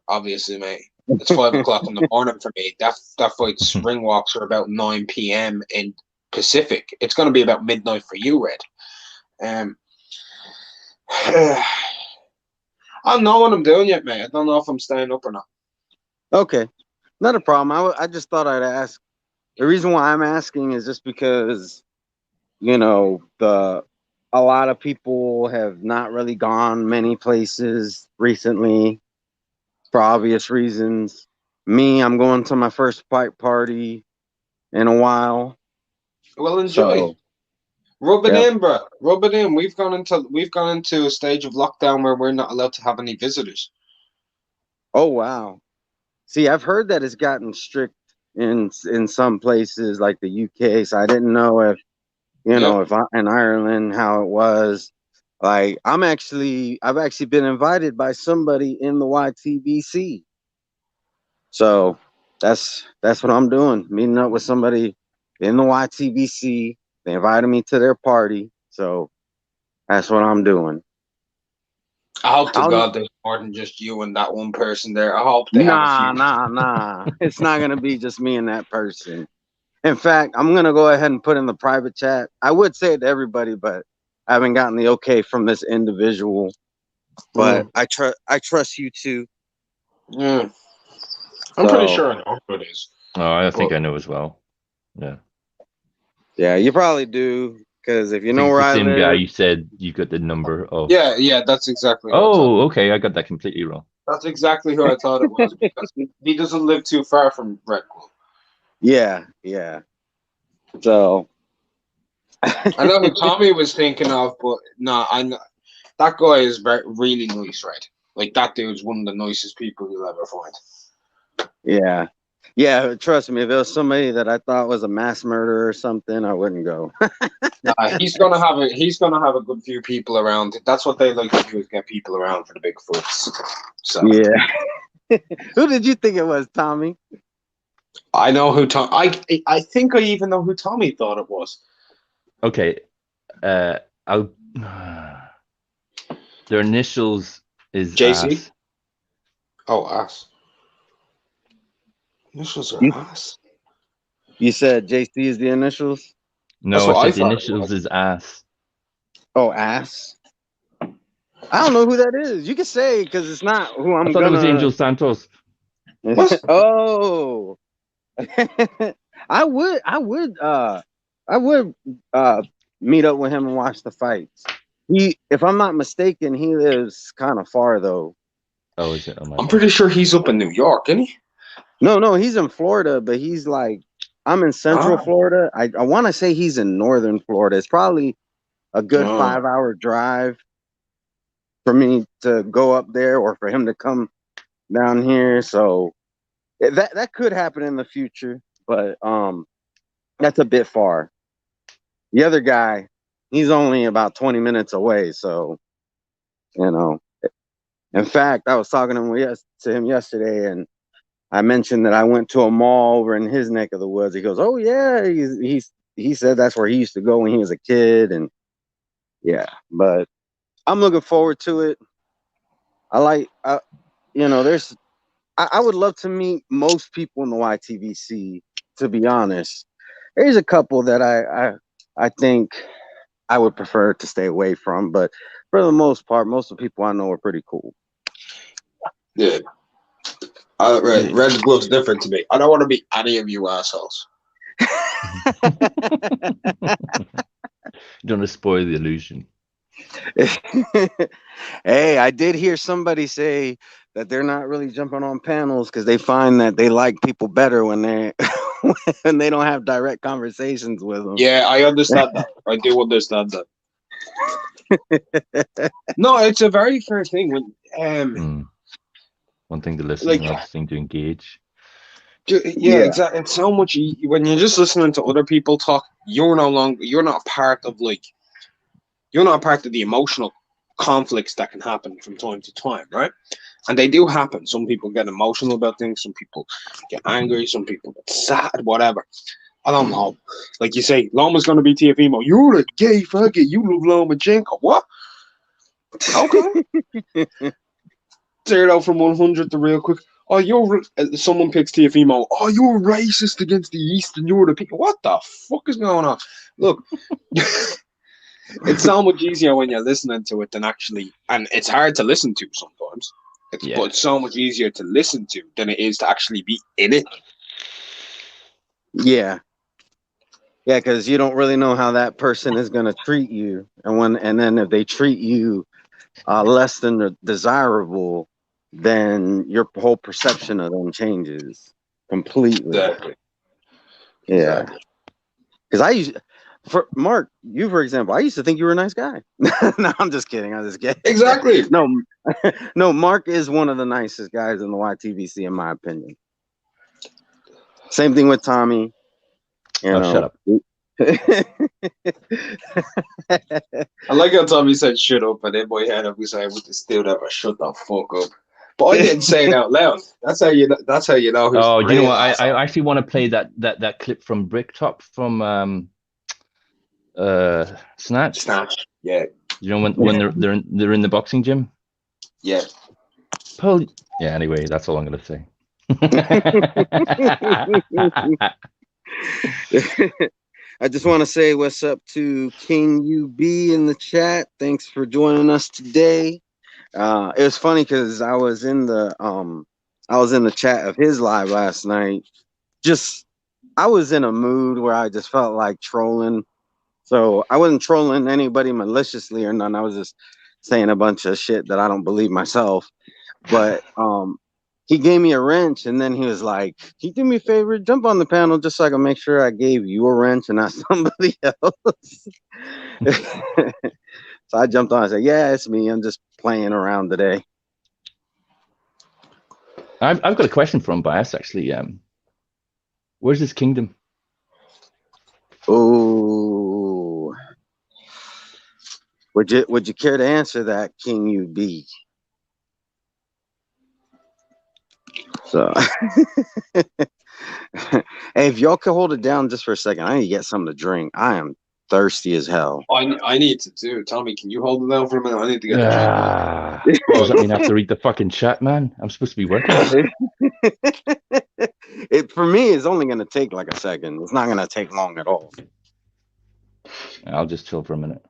[SPEAKER 4] obviously, mate. It's 5 o'clock in the morning for me. That fight's ring walks are about 9 p.m. in Pacific. It's going to be about midnight for you, Red. I don't know what I'm doing yet, mate. I don't know if I'm staying up or not.
[SPEAKER 1] Okay, not a problem. I just thought I'd ask. The reason why I'm asking is just because, you know, a lot of people have not really gone many places recently for obvious reasons. Me, I'm going to my first fight party in a while.
[SPEAKER 4] Well, enjoy.
[SPEAKER 1] So,
[SPEAKER 4] rub it in, bro. Rub it in. We've gone into a stage of lockdown where we're not allowed to have any visitors.
[SPEAKER 1] Oh wow. See, I've heard that it's gotten strict in some places like the UK. So I didn't know if if in Ireland how it was. Like I've actually been invited by somebody in the YTBC. So that's what I'm doing. Meeting up with somebody in the YTBC. They invited me to their party. So that's what I'm doing.
[SPEAKER 4] I hope to God there's more than just you and that one person there. I hope they have a few.
[SPEAKER 1] Nah. It's not gonna be just me and that person. In fact, I'm gonna go ahead and put in the private chat. I would say it to everybody, but I haven't gotten the okay from this individual. But I trust you too.
[SPEAKER 4] I'm pretty sure I know who it is.
[SPEAKER 2] Oh, I think I know as well. Yeah.
[SPEAKER 1] Yeah, you probably do. Because if you know where I live,
[SPEAKER 2] same guy you said you got the number of.
[SPEAKER 4] Yeah, that's exactly.
[SPEAKER 2] Oh, okay, I got that completely wrong.
[SPEAKER 4] That's exactly who I thought it was because he doesn't live too far from Red Bull.
[SPEAKER 1] Yeah. So
[SPEAKER 4] I know who Tommy was thinking of, but no, I know that guy is really nice, right? Like that dude's one of the nicest people you'll ever find.
[SPEAKER 1] Yeah, trust me, if it was somebody that I thought was a mass murderer or something, I wouldn't go.
[SPEAKER 4] He's gonna have a good few people around. That's what they like to do, is get people around for the big fights. So
[SPEAKER 1] yeah. Who did you think it was, Tommy?
[SPEAKER 4] I know who Tom. I think I even know who Tommy thought it was.
[SPEAKER 2] Okay, I'll. Their initials is
[SPEAKER 4] JC.
[SPEAKER 2] ass.
[SPEAKER 4] Oh, ass. Initials are ass.
[SPEAKER 1] You said JC is the initials?
[SPEAKER 2] No, I said the initials is ass.
[SPEAKER 1] Oh, ass. I don't know who that is. You can say because it's not who I'm.
[SPEAKER 2] I thought it was Angel Santos.
[SPEAKER 1] Oh, I would meet up with him and watch the fights. If I'm not mistaken, he lives kind of far though.
[SPEAKER 2] Oh, is it? Oh my
[SPEAKER 4] I'm
[SPEAKER 2] bad.
[SPEAKER 4] pretty sure he's up in New York, isn't he?
[SPEAKER 1] No, he's in Florida, but he's like, I'm in Central
[SPEAKER 4] Ah,
[SPEAKER 1] Florida. I want to say he's in Northern Florida. It's probably a good
[SPEAKER 4] ah.
[SPEAKER 1] 5 hour drive for me to go up there or for him to come down here. So that could happen in the future, but that's a bit far. The other guy, he's only about 20 minutes away, so you know. In fact, I was talking to him yesterday, and I mentioned that I went to a mall over in his neck of the woods. He goes, "Oh yeah," he said that's where he used to go when he was a kid, and yeah. But I'm looking forward to it. I like, there's. I would love to meet most people in the YTVC. To be honest, there's a couple that I think I would prefer to stay away from, but for the most part, most of the people I know are pretty cool.
[SPEAKER 4] Yeah. Red gloves different to me. I don't want to be any of you assholes.
[SPEAKER 2] Don't want to spoil the illusion.
[SPEAKER 1] Hey, I did hear somebody say that they're not really jumping on panels because they find that they like people better when they when they don't have direct conversations with them.
[SPEAKER 4] Yeah, I understand that. I do understand that. No, it's a very fair thing when
[SPEAKER 2] One thing to listen,
[SPEAKER 4] like
[SPEAKER 2] another thing to engage.
[SPEAKER 4] yeah,
[SPEAKER 1] Yeah,
[SPEAKER 4] exactly. It's so much when you're just listening to other people talk, you're not part of you're not part of the emotional conflicts that can happen from time to time, right? And they do happen. Some people get emotional about things, some people get angry, some people get sad, whatever. I don't know. Like you say, Loma's gonna be TFemo. You're a gay faggot. You love Lomachenko. What? Okay. 0 from 100 to real quick. Oh, someone picks TFemo. Oh, you're racist against the Eastern European. What the fuck is going on? Look, it's so much easier when you're listening to it than actually, and it's hard to listen to sometimes. But
[SPEAKER 2] Yeah.
[SPEAKER 4] it's so much easier to listen to than it is to actually be in it.
[SPEAKER 1] yeah, yeah, because you don't really know how that person is going to treat you, and then if they treat you less than desirable, then your whole perception of them changes completely.
[SPEAKER 4] Exactly.
[SPEAKER 1] Yeah,
[SPEAKER 4] Exactly.
[SPEAKER 1] because for Mark, you for example, I used to think you were a nice guy. No, I'm just kidding. I'm just kidding.
[SPEAKER 4] Exactly.
[SPEAKER 1] No, no, Mark is one of the nicest guys in the YTVC, in my opinion. Same thing with Tommy. You
[SPEAKER 2] Oh, shut
[SPEAKER 1] know.
[SPEAKER 2] up.
[SPEAKER 4] I like how Tommy said shut up, and then my head up was able to still never shut the fuck up. But I didn't say it out loud. That's how you know. That's how you know who's
[SPEAKER 2] Oh,
[SPEAKER 4] the
[SPEAKER 2] you know
[SPEAKER 4] real
[SPEAKER 2] what? I
[SPEAKER 4] asshole.
[SPEAKER 2] actually want to play that clip from Bricktop from Snatch.
[SPEAKER 4] Snatch. Yeah.
[SPEAKER 2] You know when they're in the boxing gym.
[SPEAKER 4] Yeah.
[SPEAKER 2] Pull. Yeah. Anyway, that's all I'm gonna say.
[SPEAKER 1] I just want to say what's up to King UB in the chat. Thanks for joining us today. It was funny because I was in the chat of his live last night. Just I was in a mood where I just felt like trolling. So I wasn't trolling anybody maliciously or none. I was just saying a bunch of shit that I don't believe myself. But he gave me a wrench, and then he was like, "Can you do me a favor? Jump on the panel just so I can make sure I gave you a wrench and not somebody else." So I jumped on. I said, "Yeah, it's me. I'm just playing around today."
[SPEAKER 2] I've got a question from Bias actually. Where's his kingdom?
[SPEAKER 1] Oh, would you care to answer that, King UB? So, hey, if y'all could hold it down just for a second, I need to get something to drink. I am thirsty as hell.
[SPEAKER 4] I need to too. Tommy, can you hold it down for a minute? I need to get a drink.
[SPEAKER 2] Does that mean I have to read the fucking chat, man? I'm supposed to be working.
[SPEAKER 1] It for me is only gonna take like a second. It's not gonna take long at all.
[SPEAKER 2] I'll just chill for a minute.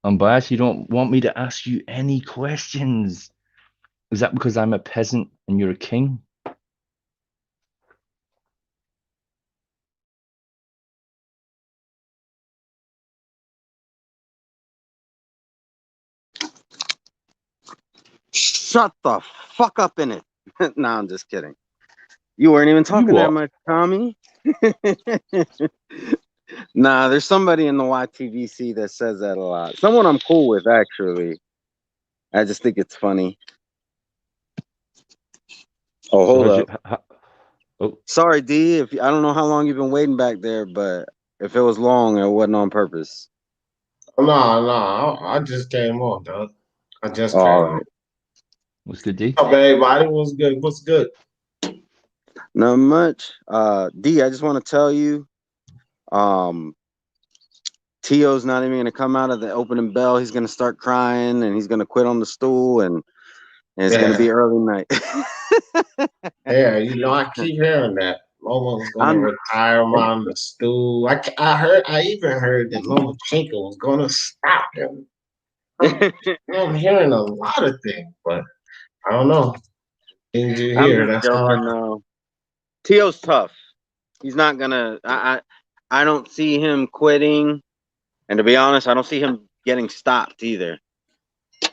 [SPEAKER 2] Unbiased, you don't want me to ask you any questions. Is that because I'm a peasant and you're a king?
[SPEAKER 1] Shut the fuck up in it. Nah, I'm just kidding. You weren't even talking that much, Tommy. Nah, there's somebody in the YTVC that says that a lot. Someone I'm cool with, actually. I just think it's funny. Oh, hold up.
[SPEAKER 2] Oh,
[SPEAKER 1] sorry, D. If I don't know how long you've been waiting back there, but if it was long, it wasn't on purpose.
[SPEAKER 5] No, I just came on, dog. I just
[SPEAKER 1] Oh,
[SPEAKER 5] came
[SPEAKER 1] all
[SPEAKER 5] on.
[SPEAKER 1] right.
[SPEAKER 2] what's good, D?
[SPEAKER 5] What's up, everybody? What's good? What's good?
[SPEAKER 1] Not much. D, I just want to tell you, Tio's not even gonna come out of the opening bell. He's gonna start crying and he's gonna quit on the stool and it's gonna be early night.
[SPEAKER 5] Yeah, you know, I keep hearing that Loma was going to
[SPEAKER 1] I'm
[SPEAKER 5] retire him on the stool. I even heard that Lomachenko was going to stop him. I'm hearing a lot of things, but I don't know. Things you
[SPEAKER 1] I'm
[SPEAKER 5] hear,
[SPEAKER 1] just
[SPEAKER 5] that's all I
[SPEAKER 1] joking though. Tio's tough. He's not gonna I don't see him quitting. And to be honest, I don't see him getting stopped either.
[SPEAKER 2] Do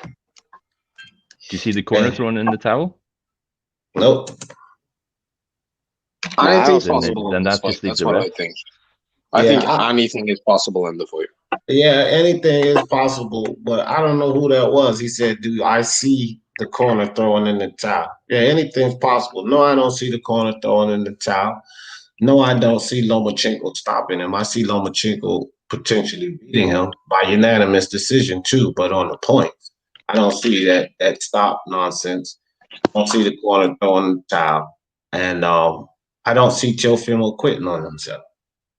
[SPEAKER 2] you see the corner thrown in the towel?
[SPEAKER 5] Nope.
[SPEAKER 4] Anything's
[SPEAKER 2] Then
[SPEAKER 4] possible in
[SPEAKER 2] then
[SPEAKER 4] this
[SPEAKER 2] that
[SPEAKER 4] fight.
[SPEAKER 2] just leaves
[SPEAKER 4] That's
[SPEAKER 2] the
[SPEAKER 4] what I
[SPEAKER 2] rest.
[SPEAKER 4] think. I think anything is possible in the fight.
[SPEAKER 5] Yeah, anything is possible, but I don't know who that was. He said, "Do I see the corner throwing in the towel?" Yeah, anything's possible. No, I don't see the corner throwing in the towel. No, I don't see Lomachenko stopping him. I see Lomachenko potentially beating him by unanimous decision too, but on the points. I don't see that stop nonsense. I don't see the corner throwing the towel, and I don't see Teofimo quitting on himself.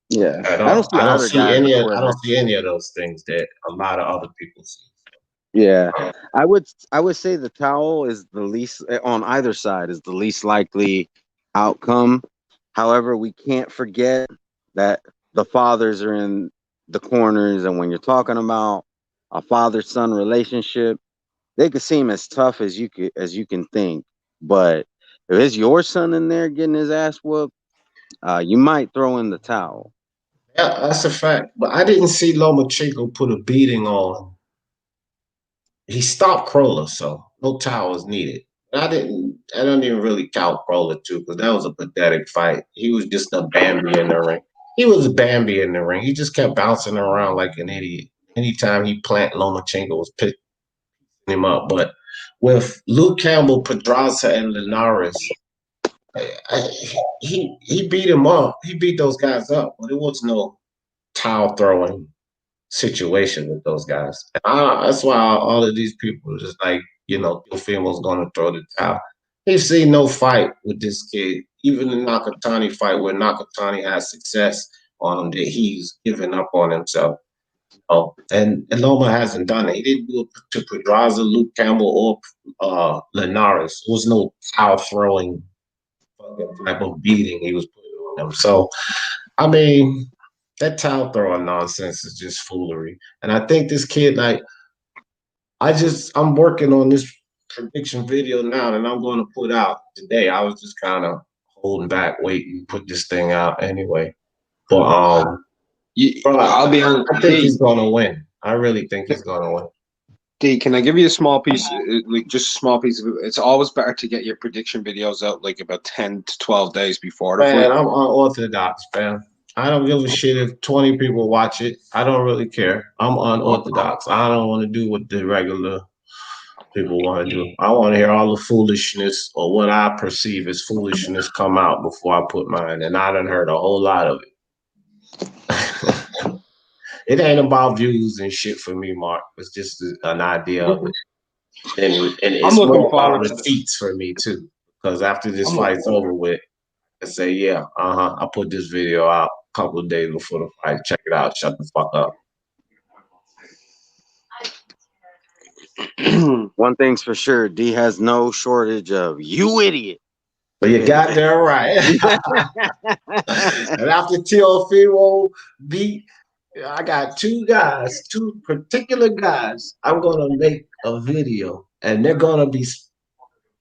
[SPEAKER 1] Yeah.
[SPEAKER 5] I
[SPEAKER 1] I don't
[SPEAKER 5] don't.
[SPEAKER 1] see
[SPEAKER 5] I don't
[SPEAKER 1] either
[SPEAKER 5] see
[SPEAKER 1] guy as a
[SPEAKER 5] any. I
[SPEAKER 1] quitter.
[SPEAKER 5] don't see any of those things that a lot of other people see.
[SPEAKER 1] Yeah. I would say the towel is the least on either side is the least likely outcome. However, we can't forget that the fathers are in the corners, and when you're talking about a father-son relationship, they could seem as tough as you can think. But if it's your son in there getting his ass whooped, you might throw in the towel.
[SPEAKER 5] Yeah, that's a fact. But I didn't see Lomachenko put a beating on. He stopped Kroller, so no towel was needed. I didn't. I don't even really count Kroller too, because that was a pathetic fight. He was just a Bambi in the ring. He was a Bambi in the ring. He just kept bouncing around like an idiot. Anytime he plant, Lomachenko was picking him up. But with Luke Campbell, Pedraza, and Linares, he beat him up. He beat those guys up, but it was no towel throwing situation with those guys. That's why all of these people are just like, Teofimo's going to throw the towel. They've seen no fight with this kid. Even the Nakatani fight where Nakatani has success on him, that he's given up on himself. Oh, and Loma hasn't done it. He didn't do it to Pedraza, Luke Campbell, or Linares. There was no towel throwing type of beating he was putting on him. So, I mean, that towel throwing nonsense is just foolery. And I think this kid, I'm working on this prediction video now that I'm going to put out today. I was just kind of holding back, waiting to put this thing out anyway. But
[SPEAKER 4] I'll be honest.
[SPEAKER 5] I think he's going to win. I really think he's going to win.
[SPEAKER 4] D, can I give you a small piece, like just a small piece of it? It's always better to get your prediction videos out like about 10 to 12 days before the
[SPEAKER 5] Man,
[SPEAKER 4] fight.
[SPEAKER 5] I'm unorthodox, man. I don't give a shit if 20 people watch it. I don't really care. I'm unorthodox. I don't want to do what the regular people want to do. I want to hear all the foolishness or what I perceive as foolishness come out before I put mine. And I done heard a whole lot of it. It ain't about views and shit for me, Mark. It's just an idea of it. And it's
[SPEAKER 4] I'm looking
[SPEAKER 5] more about
[SPEAKER 4] forward to this.
[SPEAKER 5] receipts for me, too. Because after this fight's over with, I say, yeah, I put this video out a couple of days before the fight. Check it out. Shut the fuck up.
[SPEAKER 1] One thing's for sure, D has no shortage of "you idiot."
[SPEAKER 5] But you got there right. And after Teofimo beat I got two guys, two particular guys. I'm gonna make a video, and they're gonna be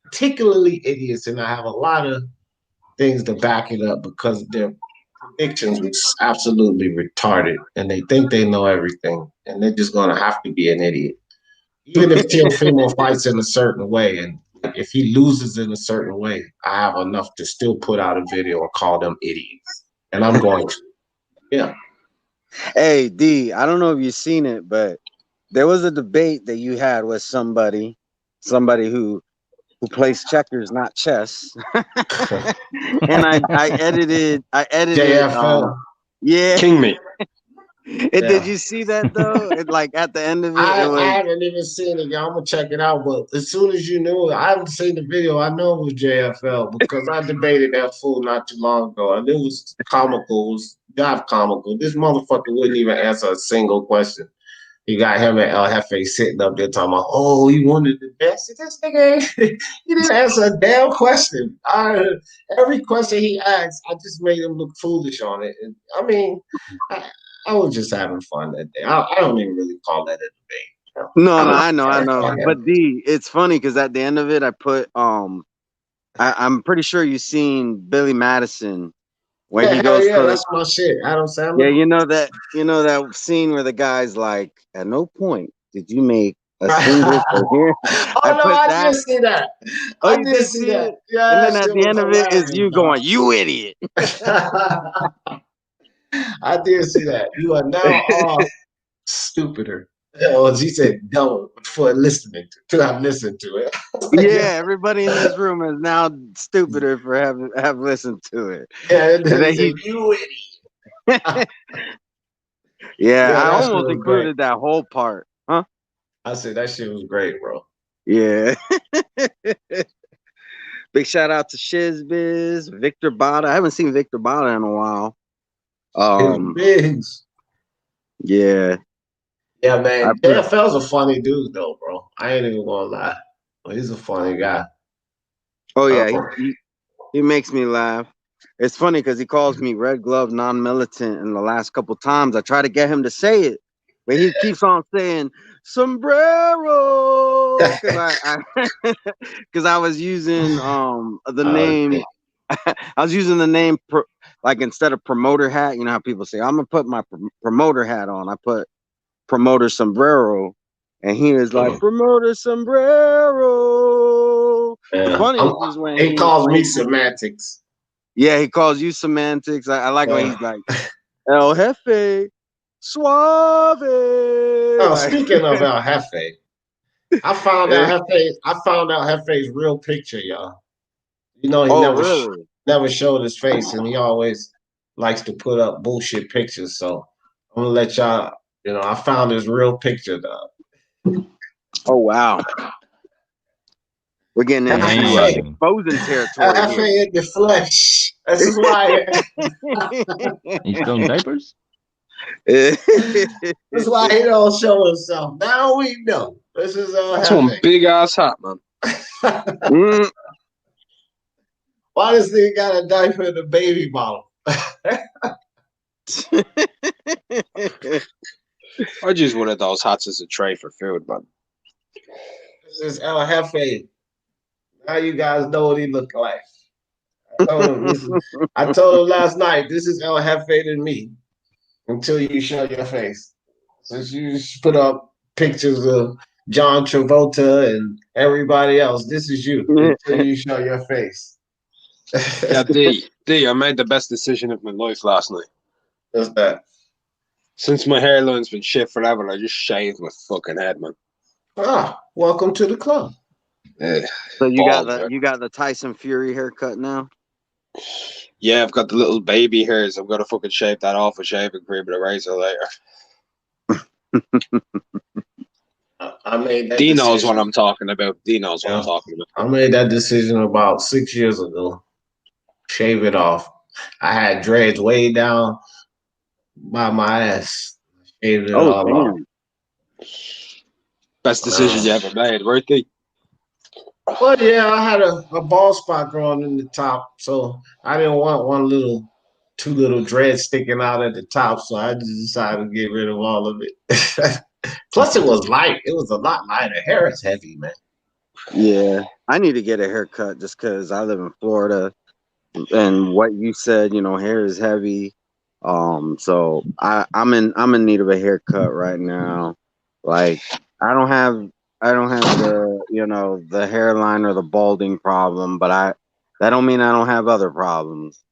[SPEAKER 5] particularly idiots, and I have a lot of things to back it up because their predictions was absolutely retarded, and they think they know everything, and they're just gonna have to be an idiot. Even if Teofimo fights in a certain way, and if he loses in a certain way, I have enough to still put out a video and call them idiots, and I'm going to. Yeah.
[SPEAKER 1] Hey D, I don't know if you've seen it, but there was a debate that you had with somebody who plays checkers, not chess. And I edited
[SPEAKER 5] JFL.
[SPEAKER 1] yeah.
[SPEAKER 4] King me.
[SPEAKER 1] And did
[SPEAKER 5] Yeah.
[SPEAKER 1] you see that though? It, like at the end of it, it
[SPEAKER 5] I
[SPEAKER 1] was
[SPEAKER 5] haven't even seen it, y'all. I'm gonna check it out. But as soon as you knew it, I haven't seen the video. I know it was JFL because I debated that fool not too long ago, and it was comical. It was God comical. This motherfucker wouldn't even answer a single question. You got him and El Jefe sitting up there talking about, oh, he wanted the best. This nigga, he didn't answer a damn question. Every question he asked, I just made him look foolish on it. And, I mean, I, I was just having fun that day. I don't even really call that a debate. You know?
[SPEAKER 1] no,
[SPEAKER 5] I
[SPEAKER 1] no,
[SPEAKER 5] don't
[SPEAKER 1] I
[SPEAKER 5] care
[SPEAKER 1] know.
[SPEAKER 5] about him.
[SPEAKER 1] But D, it's funny because at the end of it, I put I'm pretty sure you've seen Billy Madison where
[SPEAKER 5] Yeah,
[SPEAKER 1] he
[SPEAKER 5] hell
[SPEAKER 1] goes
[SPEAKER 5] yeah,
[SPEAKER 1] for
[SPEAKER 5] that's my shit. Adam
[SPEAKER 1] yeah,
[SPEAKER 5] Sandler.
[SPEAKER 1] you know that scene where the guy's like, at no point did you make a single coherent. I
[SPEAKER 5] Oh no,
[SPEAKER 1] put
[SPEAKER 5] I
[SPEAKER 1] that.
[SPEAKER 5] did see that.
[SPEAKER 1] Oh,
[SPEAKER 5] I
[SPEAKER 1] you
[SPEAKER 5] did
[SPEAKER 1] did
[SPEAKER 5] see
[SPEAKER 1] see
[SPEAKER 5] that.
[SPEAKER 1] it? And
[SPEAKER 5] Yeah,
[SPEAKER 1] then
[SPEAKER 5] that
[SPEAKER 1] at
[SPEAKER 5] shit
[SPEAKER 1] the
[SPEAKER 5] was
[SPEAKER 1] end of it is
[SPEAKER 5] hilarious,
[SPEAKER 1] you
[SPEAKER 5] dog.
[SPEAKER 1] going, you idiot.
[SPEAKER 5] I did see that. You are now off stupider. Oh, she said dumb for listening to have listened to it.
[SPEAKER 1] Yeah, everybody in this room is now stupider for have listened to it.
[SPEAKER 5] Yeah, and
[SPEAKER 1] And
[SPEAKER 5] then he
[SPEAKER 1] then
[SPEAKER 5] said,
[SPEAKER 1] he
[SPEAKER 5] you idiot.
[SPEAKER 1] yeah,
[SPEAKER 5] Yeah,
[SPEAKER 1] I
[SPEAKER 5] that shit
[SPEAKER 1] almost
[SPEAKER 5] was great.
[SPEAKER 1] included that whole part. Huh?
[SPEAKER 5] I said that shit was great, bro.
[SPEAKER 1] Yeah. Big shout out to Shizbiz, Victor Bada. I haven't seen Victor Bada in a while.
[SPEAKER 5] His bigs.
[SPEAKER 1] Yeah.
[SPEAKER 5] Yeah,
[SPEAKER 1] I
[SPEAKER 5] man.
[SPEAKER 1] put
[SPEAKER 5] JFL's a funny dude though, bro. I ain't even gonna lie. But he's a funny guy.
[SPEAKER 1] oh yeah,
[SPEAKER 5] Oh,
[SPEAKER 1] he makes me laugh. It's funny because he calls me red glove non-militant, and the last couple times I try to get him to say it, but he keeps on saying sombrero because I because I was using the name
[SPEAKER 5] okay.
[SPEAKER 1] I was using the name like instead of promoter hat. You know how people say I'm gonna put my promoter hat on. I put promoter sombrero, and he was like promoter sombrero. The
[SPEAKER 5] Yeah.
[SPEAKER 1] funniest is
[SPEAKER 5] He calls
[SPEAKER 1] when
[SPEAKER 5] me
[SPEAKER 1] he
[SPEAKER 5] semantics.
[SPEAKER 1] yeah, he calls you semantics. I like when
[SPEAKER 5] Uh,
[SPEAKER 1] he's like El Jefe Suave.
[SPEAKER 5] oh,
[SPEAKER 1] Like
[SPEAKER 5] speaking of El Jefe, I found out Hefe's real picture, y'all. You know, he
[SPEAKER 1] oh
[SPEAKER 5] never
[SPEAKER 1] really?
[SPEAKER 5] never showed his face, and he always likes to put up bullshit pictures. So I'm gonna let y'all. You know, I found his real picture, though.
[SPEAKER 1] Oh wow. We're getting into
[SPEAKER 2] Dang.
[SPEAKER 1] exposing territory
[SPEAKER 5] Hefe
[SPEAKER 1] here.
[SPEAKER 5] in the flesh. This is why.
[SPEAKER 2] He's still in diapers?
[SPEAKER 5] This is why he don't show himself. Now we know. This is
[SPEAKER 4] That's one big ass hat, man.
[SPEAKER 1] Mm.
[SPEAKER 5] Why does he got a diaper in the baby bottle?
[SPEAKER 4] I just one of those hats as a tray for food, man.
[SPEAKER 5] This is El Jefe. Now you guys know what he look like. I told him last night, this is El Jefe to me until you show your face. Since you just put up pictures of John Travolta and everybody else, this is you until you show your face.
[SPEAKER 4] Yeah, D, I made the best decision of my life last night.
[SPEAKER 5] What's that?
[SPEAKER 4] Since my hairline's been shit forever, I just shaved my fucking head, man.
[SPEAKER 5] Ah, welcome to the club.
[SPEAKER 4] Yeah,
[SPEAKER 1] So you got
[SPEAKER 4] bald, man.
[SPEAKER 1] the Tyson Fury haircut now?
[SPEAKER 4] Yeah, I've got the little baby hairs. I'm gonna fucking shave that off with shaving cream and a razor later.
[SPEAKER 5] I made that
[SPEAKER 4] D knows
[SPEAKER 5] decision.
[SPEAKER 4] what I'm talking about. D knows what I'm
[SPEAKER 5] Yeah.
[SPEAKER 4] talking about.
[SPEAKER 5] I made that decision about 6 years ago. Shave it off. I had dreads way down by my ass. Shaved it
[SPEAKER 1] Oh
[SPEAKER 5] all off.
[SPEAKER 1] damn.
[SPEAKER 4] Best decision you ever made, right, D?
[SPEAKER 5] Well, yeah, I had a bald spot growing in the top, so I didn't want one little two little dreads sticking out at the top, so I just decided to get rid of all of it. Plus, it was light. It was a lot lighter. Hair is heavy, man.
[SPEAKER 1] Yeah, I need to get a haircut just because I live in Florida, and what you said, hair is heavy. So I'm in need of a haircut right now. Like I don't have the hairline or the balding problem, but that don't mean I don't have other problems.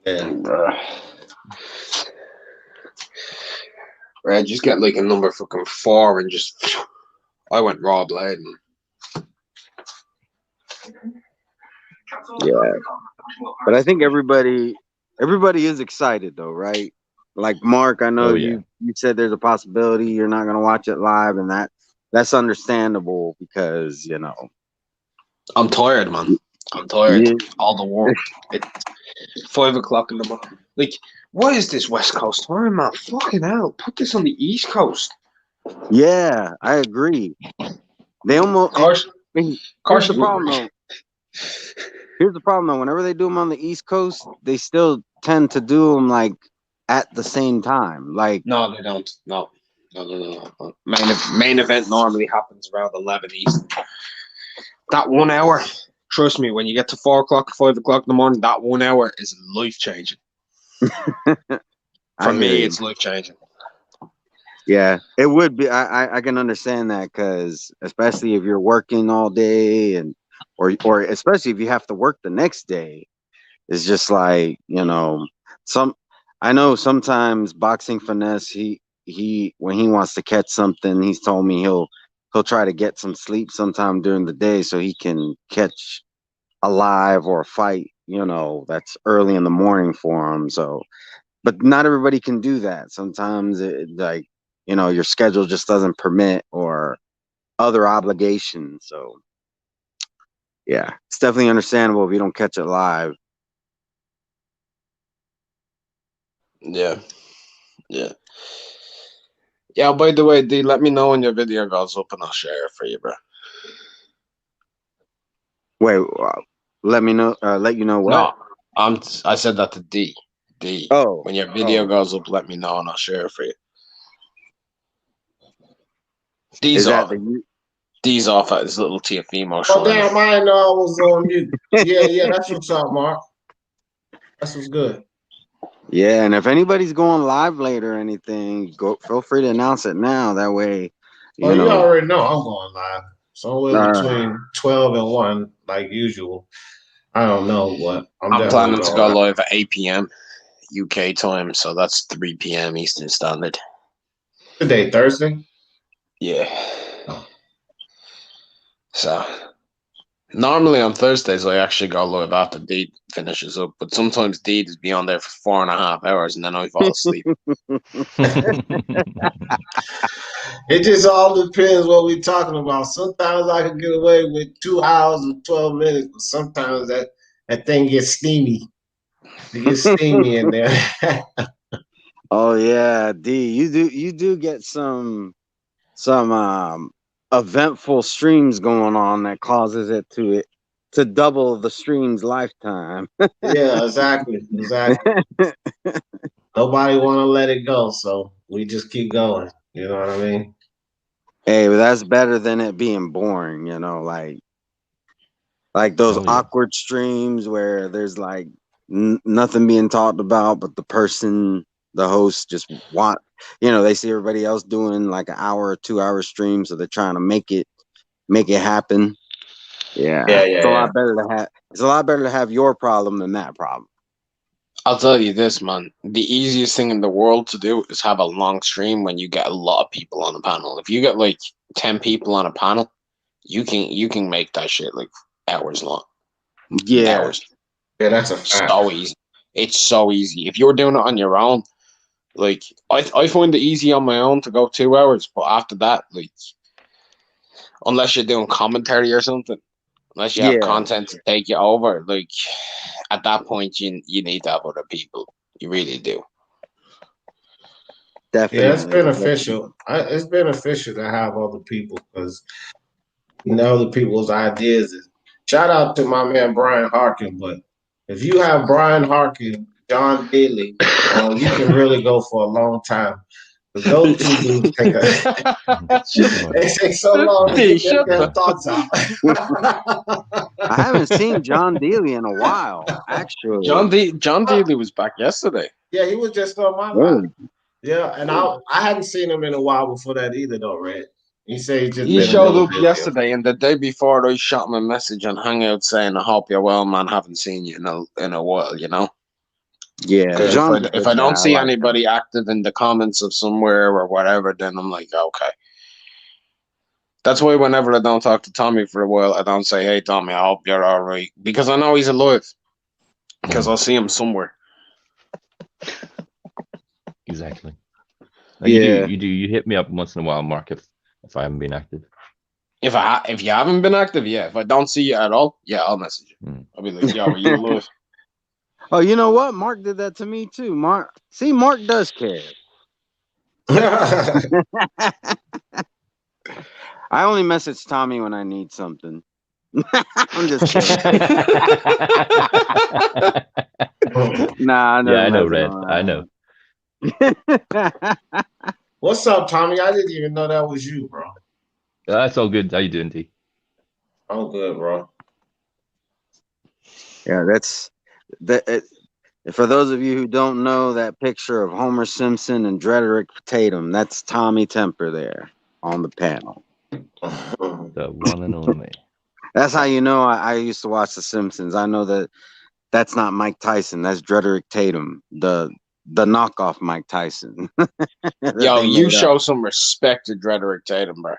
[SPEAKER 5] Yeah.
[SPEAKER 4] Right, just get like a number fucking 4 and just. I went raw blade.
[SPEAKER 1] Yeah, but I think everybody is excited though, right? Like Mark, I know
[SPEAKER 2] Oh yeah.
[SPEAKER 1] you said there's a possibility you're not gonna watch it live, and that's understandable because
[SPEAKER 4] I'm tired, man. I'm tired.
[SPEAKER 1] yeah,
[SPEAKER 4] All the work. It's 5 o'clock in the morning. Like, why is this West Coast time, man? Fucking hell. Put this on the East Coast.
[SPEAKER 1] yeah, I agree. They almost
[SPEAKER 4] Of course.
[SPEAKER 1] here's the problem though. Here's the problem though. Whenever they do them on the East Coast, they still tend to do them like at the same time. Like
[SPEAKER 4] No, they don't. No. No. Main event normally happens around 11 Eastern. That 1 hour, trust me, when you get to 4 o'clock, 5 o'clock in the morning, that 1 hour is life changing. For me, it's life changing.
[SPEAKER 1] Yeah, it would be. I can understand that because especially if you're working all day or especially if you have to work the next day, it's just like some. I know sometimes boxing finesse. He when he wants to catch something, he's told me he'll try to get some sleep sometime during the day so he can catch a live or a fight. That's early in the morning for him. So, but not everybody can do that. Sometimes your schedule just doesn't permit or other obligations. So yeah, it's definitely understandable if you don't catch it live.
[SPEAKER 4] Yeah. Yeah. Yeah, by the way, D, let me know when your video goes up and I'll share it for you, bro.
[SPEAKER 1] Wait, let me know. Let you know what?
[SPEAKER 4] No, I said that to D. D.
[SPEAKER 1] Oh,
[SPEAKER 4] When your video goes up, let me know and I'll share it for you. D's
[SPEAKER 1] is that
[SPEAKER 4] off.
[SPEAKER 1] the
[SPEAKER 4] D's off at his little Tiafimo show.
[SPEAKER 5] Oh damn! I didn't know I was on mute. Yeah. That's what's up, Mark. That's what's good.
[SPEAKER 1] Yeah, and if anybody's going live later or anything, feel free to announce it now. That way,
[SPEAKER 5] Oh, you already know I'm going live. Somewhere
[SPEAKER 1] uh,
[SPEAKER 5] between 12 and 1, like usual. I don't know, but I'm
[SPEAKER 4] I'm
[SPEAKER 5] definitely
[SPEAKER 4] planning to
[SPEAKER 5] going
[SPEAKER 4] go
[SPEAKER 5] live.
[SPEAKER 4] live at 8 p.m. UK time, so that's 3 p.m. Eastern Standard.
[SPEAKER 5] Today, Thursday?
[SPEAKER 4] Yeah.
[SPEAKER 5] Oh.
[SPEAKER 4] So normally on Thursdays I actually go live after Deed finishes up, but sometimes Deed is beyond there for 4.5 hours and then I fall asleep.
[SPEAKER 5] It just all depends what we're talking about. Sometimes I can get away with 2 hours and 12 minutes, but sometimes that thing gets steamy. It gets steamy in there.
[SPEAKER 1] oh yeah, D, you do get some eventful streams going on that causes it to double the stream's lifetime.
[SPEAKER 5] Yeah, exactly. Nobody want to let it go, so we just keep going. You know what I mean?
[SPEAKER 1] Hey, but that's better than it being boring, like those
[SPEAKER 2] Oh yeah.
[SPEAKER 1] awkward streams where there's like nothing being talked about, but the host just they see everybody else doing like an hour or 2 hour stream, so they're trying to make it happen. Yeah, it's a
[SPEAKER 5] Yeah.
[SPEAKER 1] lot better to have. It's a lot better to have your problem than that problem.
[SPEAKER 4] I'll tell you this, man. The easiest thing in the world to do is have a long stream when you get a lot of people on a panel. If you get like 10 people on a panel, you can make that shit like hours long.
[SPEAKER 1] Yeah,
[SPEAKER 4] Hours.
[SPEAKER 5] Yeah, that's a fact.
[SPEAKER 4] So easy. It's so easy. If you're doing it on your own, like I find it easy on my own to go 2 hours, but after that, like unless you're doing commentary or something, unless you have
[SPEAKER 1] yeah,
[SPEAKER 4] content to take you over, like at that point you need to have other people. You really do.
[SPEAKER 1] definitely.
[SPEAKER 5] Yeah, it's beneficial. It's beneficial to have other people because other people's ideas. Shout out to my man Brian Harkin, but if you have Brian Harkin John Daly. You can really go for a long time. But those two dudes take they take so long to
[SPEAKER 4] Hey,
[SPEAKER 5] get their
[SPEAKER 4] shut
[SPEAKER 5] damn
[SPEAKER 4] the
[SPEAKER 5] thoughts out.
[SPEAKER 1] I haven't seen John Dealey in a while, actually.
[SPEAKER 4] John Daly was back yesterday.
[SPEAKER 5] Yeah, he was just on my
[SPEAKER 1] Really?
[SPEAKER 5] live. Yeah, and I hadn't seen him in a while before that either, though, Red. He said he's just
[SPEAKER 4] He
[SPEAKER 5] been a
[SPEAKER 4] showed
[SPEAKER 5] little
[SPEAKER 4] up
[SPEAKER 5] busy.
[SPEAKER 4] yesterday, and the day before, I shot him a message on Hangout saying, "I hope you're well, man. Haven't seen you in a while, you know."
[SPEAKER 1] Yeah,
[SPEAKER 4] Because
[SPEAKER 1] John's a
[SPEAKER 4] if
[SPEAKER 1] good
[SPEAKER 4] I
[SPEAKER 1] guy.
[SPEAKER 4] don't
[SPEAKER 1] I
[SPEAKER 4] see
[SPEAKER 1] like him.
[SPEAKER 4] anybody active in the comments of somewhere or whatever, then I'm like, okay. That's why whenever I don't talk to Tommy for a while, I don't say, "Hey, Tommy, I hope you're all right," because I know he's alive. Because I'll see him somewhere.
[SPEAKER 2] Exactly.
[SPEAKER 1] Yeah.
[SPEAKER 2] You hit me up once in a while, Mark, if I haven't been active.
[SPEAKER 4] If you haven't been active, yeah. If I don't see you at all, yeah, I'll message you. I'll be like, "Yo, are you alive?"
[SPEAKER 1] Oh, you know what? Mark did that to me too. Mark does care. I only message Tommy when I need something. I'm just kidding. Nah, I
[SPEAKER 2] Yeah, I know,
[SPEAKER 1] messing
[SPEAKER 2] Red. I know.
[SPEAKER 1] around.
[SPEAKER 5] What's up, Tommy? I didn't even know that was you, bro.
[SPEAKER 2] That's all good. How you doing, T?
[SPEAKER 5] I'm good, bro.
[SPEAKER 1] Yeah, that's that. For those of you who don't know that picture of Homer Simpson and Drederick Tatum, that's Tommy Temper there on the panel.
[SPEAKER 2] The one and only.
[SPEAKER 1] That's how you know I used to watch The Simpsons. I know that that's not Mike Tyson. That's Drederick Tatum, the knockoff Mike Tyson.
[SPEAKER 4] Yo, you show some respect to Drederick Tatum, bro.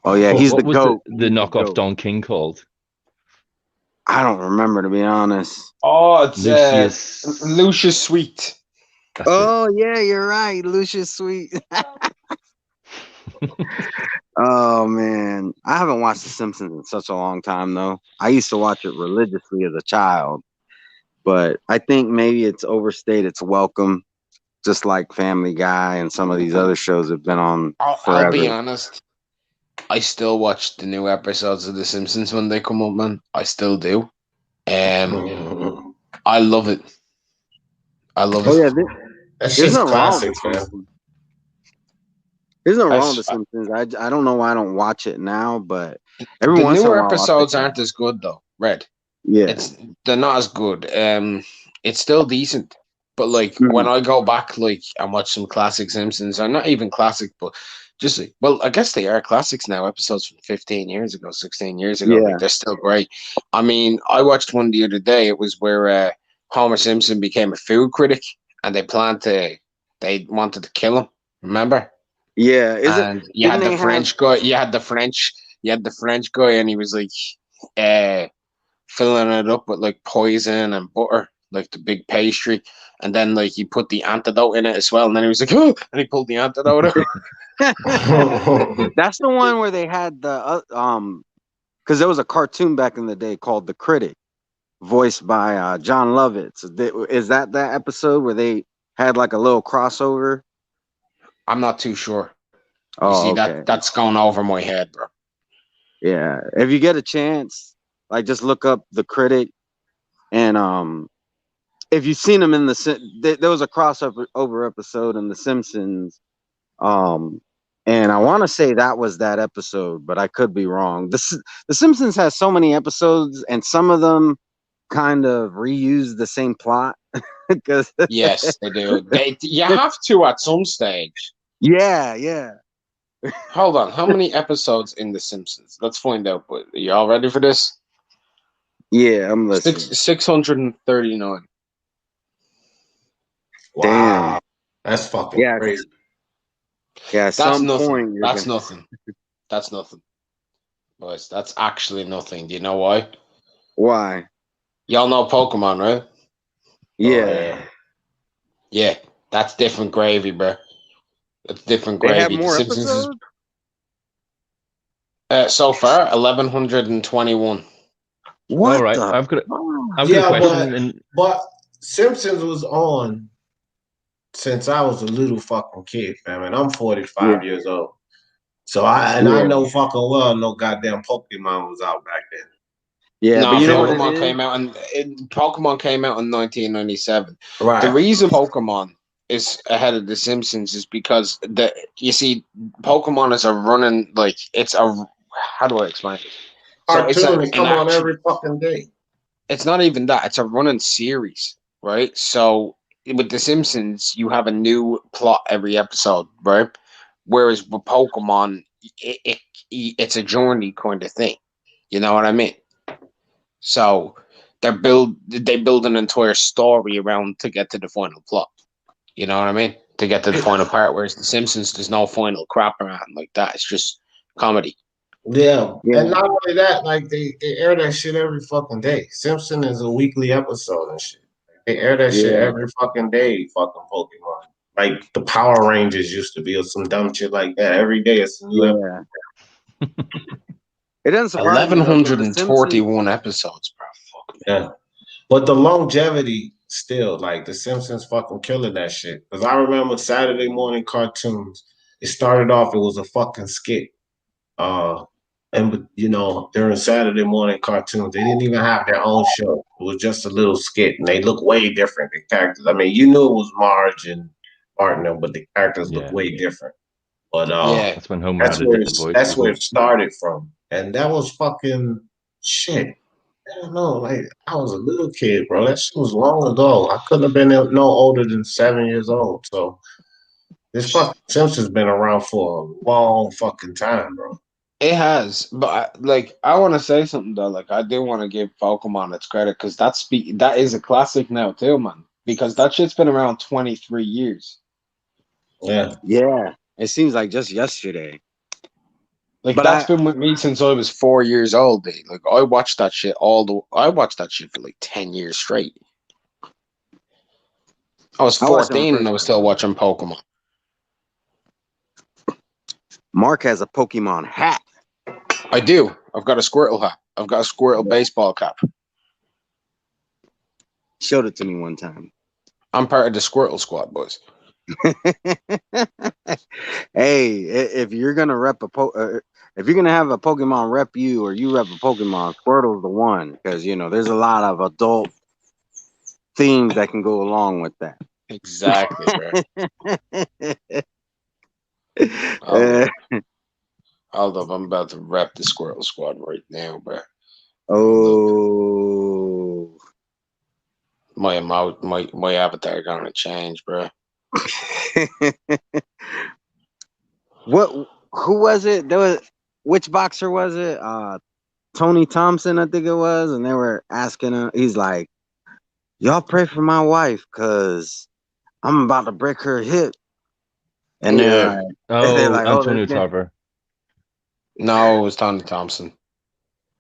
[SPEAKER 1] Oh yeah, he's
[SPEAKER 2] what
[SPEAKER 1] the
[SPEAKER 2] was
[SPEAKER 1] GOAT.
[SPEAKER 2] the knockoff Don King called?
[SPEAKER 1] I don't remember, to be honest.
[SPEAKER 4] Oh, it's
[SPEAKER 2] Lucius
[SPEAKER 4] Lucius Sweet.
[SPEAKER 1] Oh yeah, you're right, Lucius Sweet. Oh man, I haven't watched The Simpsons in such a long time though. I used to watch it religiously as a child, but I think maybe it's overstayed its welcome, just like Family Guy and some of these other shows have been on forever.
[SPEAKER 4] I'll be honest. I still watch the new episodes of The Simpsons when they come up, man. I still do. I love it. I love it.
[SPEAKER 1] Oh yeah,
[SPEAKER 5] That's
[SPEAKER 1] there's
[SPEAKER 5] just
[SPEAKER 1] no wrong
[SPEAKER 5] classic,
[SPEAKER 1] with The
[SPEAKER 5] man.
[SPEAKER 1] Simpsons. There's no wrong with The Simpsons. I don't know why I don't watch it now, but every
[SPEAKER 4] the
[SPEAKER 1] once in a
[SPEAKER 4] newer
[SPEAKER 1] while,
[SPEAKER 4] episodes aren't as good though. Red.
[SPEAKER 1] Yeah,
[SPEAKER 4] They're not as good. It's still decent, but like when I go back like and watch some classic Simpsons, or not even classic, but just like, well, I guess they are classics now. Episodes from 15 years ago, 16 years ago, like they're still great. I mean, I watched one the other day. It was where Homer Simpson became a food critic, and they wanted to kill him. Remember?
[SPEAKER 1] Yeah,
[SPEAKER 4] And you had the French guy. You had the French guy, and he was like, filling it up with like poison and butter, like the big pastry, and then like he put the antidote in it as well. And then he was like, "Oh," and he pulled the antidote out.
[SPEAKER 1] That's the one where they had the because there was a cartoon back in the day called The Critic, voiced by John Lovitz. Is that episode where they had like a little crossover?
[SPEAKER 4] I'm not too sure. You
[SPEAKER 1] Oh,
[SPEAKER 4] see
[SPEAKER 1] okay.
[SPEAKER 4] that's going over my head, bro.
[SPEAKER 1] Yeah, if you get a chance, like just look up The Critic, and if you've seen them in there was a crossover episode in The Simpsons, and I want to say that was that episode, but I could be wrong. The Simpsons has so many episodes, and some of them kind of reuse the same plot. Because
[SPEAKER 4] yes, they do. You have to at some stage.
[SPEAKER 1] Yeah.
[SPEAKER 4] Hold on, how many episodes in The Simpsons? Let's find out. But are you all ready for this?
[SPEAKER 1] Yeah, I'm listening.
[SPEAKER 4] 639.
[SPEAKER 5] Wow,
[SPEAKER 1] damn,
[SPEAKER 5] that's fucking crazy.
[SPEAKER 1] Yeah, at some
[SPEAKER 4] nothing.
[SPEAKER 1] point
[SPEAKER 4] That's nothing. That's nothing, boys. That's actually nothing. Do you know why?
[SPEAKER 1] Why?
[SPEAKER 4] Y'all know Pokemon, right?
[SPEAKER 1] Yeah.
[SPEAKER 4] Yeah, that's different gravy, bro. That's different
[SPEAKER 1] They
[SPEAKER 4] gravy.
[SPEAKER 1] have more
[SPEAKER 4] The Simpsons
[SPEAKER 1] episodes?
[SPEAKER 4] so far 1121.
[SPEAKER 1] What?
[SPEAKER 2] All right, I've got a question.
[SPEAKER 5] But Simpsons was on since I was a little fucking kid, fam, and I'm 45 years old. So I know fucking well no goddamn Pokemon was out back then.
[SPEAKER 1] Yeah, but
[SPEAKER 4] No,
[SPEAKER 1] you know what
[SPEAKER 5] So,
[SPEAKER 1] it
[SPEAKER 4] Pokemon
[SPEAKER 1] is?
[SPEAKER 4] came out and Pokemon came out in 1997. The
[SPEAKER 5] right.
[SPEAKER 4] reason Pokemon is ahead of The Simpsons is because you see, Pokemon is a running like it's a how do I explain it? So it's
[SPEAKER 5] Cartoon, they
[SPEAKER 4] an
[SPEAKER 5] come on
[SPEAKER 4] action.
[SPEAKER 5] every fucking day.
[SPEAKER 4] It's not even that. It's a running series, right? So with The Simpsons, you have a new plot every episode, right? Whereas with Pokemon, it's a journey kind of thing. You know what I mean? So they build an entire story around to get to the final plot. You know what I mean? To get to the final part. Whereas The Simpsons, there's no final crap around like that. It's just comedy.
[SPEAKER 5] Yeah, and
[SPEAKER 1] Yeah,
[SPEAKER 5] not only that, like they air that shit every fucking day. Simpson is a weekly episode and shit. They air that shit
[SPEAKER 1] yeah,
[SPEAKER 5] every fucking day. Fucking Pokemon, like the Power Rangers used to be, or some dumb shit like that. Every day it's a new episode.
[SPEAKER 1] yeah. It doesn't surprise me
[SPEAKER 4] Eleven
[SPEAKER 1] though, because
[SPEAKER 4] hundred
[SPEAKER 1] The
[SPEAKER 4] and
[SPEAKER 1] Simpsons.
[SPEAKER 4] forty-one episodes, bro. Fuck me.
[SPEAKER 5] Yeah, but the longevity still, like the Simpsons, fucking killing that shit. Because I remember Saturday morning cartoons. It started off, it was a fucking skit. Uh, and during Saturday morning cartoons, they didn't even have their own show. It was just a little skit, and they look way different. The characters, I mean, you knew it was Marge and Martin, but the characters look
[SPEAKER 2] Yeah,
[SPEAKER 5] way different. But
[SPEAKER 4] Yeah.
[SPEAKER 2] that's when Homer had a different voice,
[SPEAKER 5] that's where
[SPEAKER 2] wasn't
[SPEAKER 5] it started from, and that was fucking shit. I don't know, like I was a little kid, bro. That shit was long ago. I couldn't have been no older than 7 years old. So this fucking Simpsons been around for a long fucking time, bro.
[SPEAKER 4] It has, but I want to say something though. Like, I do want to give Pokemon its credit because that is a classic now too, man. Because that shit's been around 23 years.
[SPEAKER 5] Yeah.
[SPEAKER 1] Yeah, it seems like just yesterday.
[SPEAKER 4] Like,
[SPEAKER 1] But
[SPEAKER 4] that's been with me since I was 4 years old. Dude. Like, I watched that shit for like 10 years straight. I was
[SPEAKER 1] I watched them
[SPEAKER 4] 14 and
[SPEAKER 1] first.
[SPEAKER 4] I was still watching Pokemon.
[SPEAKER 1] Mark has a Pokemon hat.
[SPEAKER 4] I do. I've got a Squirtle hat. I've got a Squirtle baseball cap.
[SPEAKER 1] Showed it to me one time.
[SPEAKER 4] I'm part of the Squirtle squad, boys.
[SPEAKER 1] Hey, if you're gonna if you're gonna have a Pokemon rep you, or you rep a Pokemon, Squirtle's the one, because there's a lot of adult themes that can go along with that.
[SPEAKER 4] Exactly, bro.
[SPEAKER 1] Uh,
[SPEAKER 4] Hold up, I'm about to rep the Squirtle squad right now, bro.
[SPEAKER 1] oh,
[SPEAKER 4] My avatar gonna change, bro.
[SPEAKER 1] what? Who was it? Which boxer was it? Tony Thompson, I think it was, and they were asking him. He's like, "Y'all pray for my wife, cause I'm about to break her hip." And
[SPEAKER 4] Yeah.
[SPEAKER 1] they're
[SPEAKER 2] Oh,
[SPEAKER 1] like, "Oh, this
[SPEAKER 2] Antonio
[SPEAKER 1] guy."
[SPEAKER 2] Tarver.
[SPEAKER 4] No, it was Tony Thompson.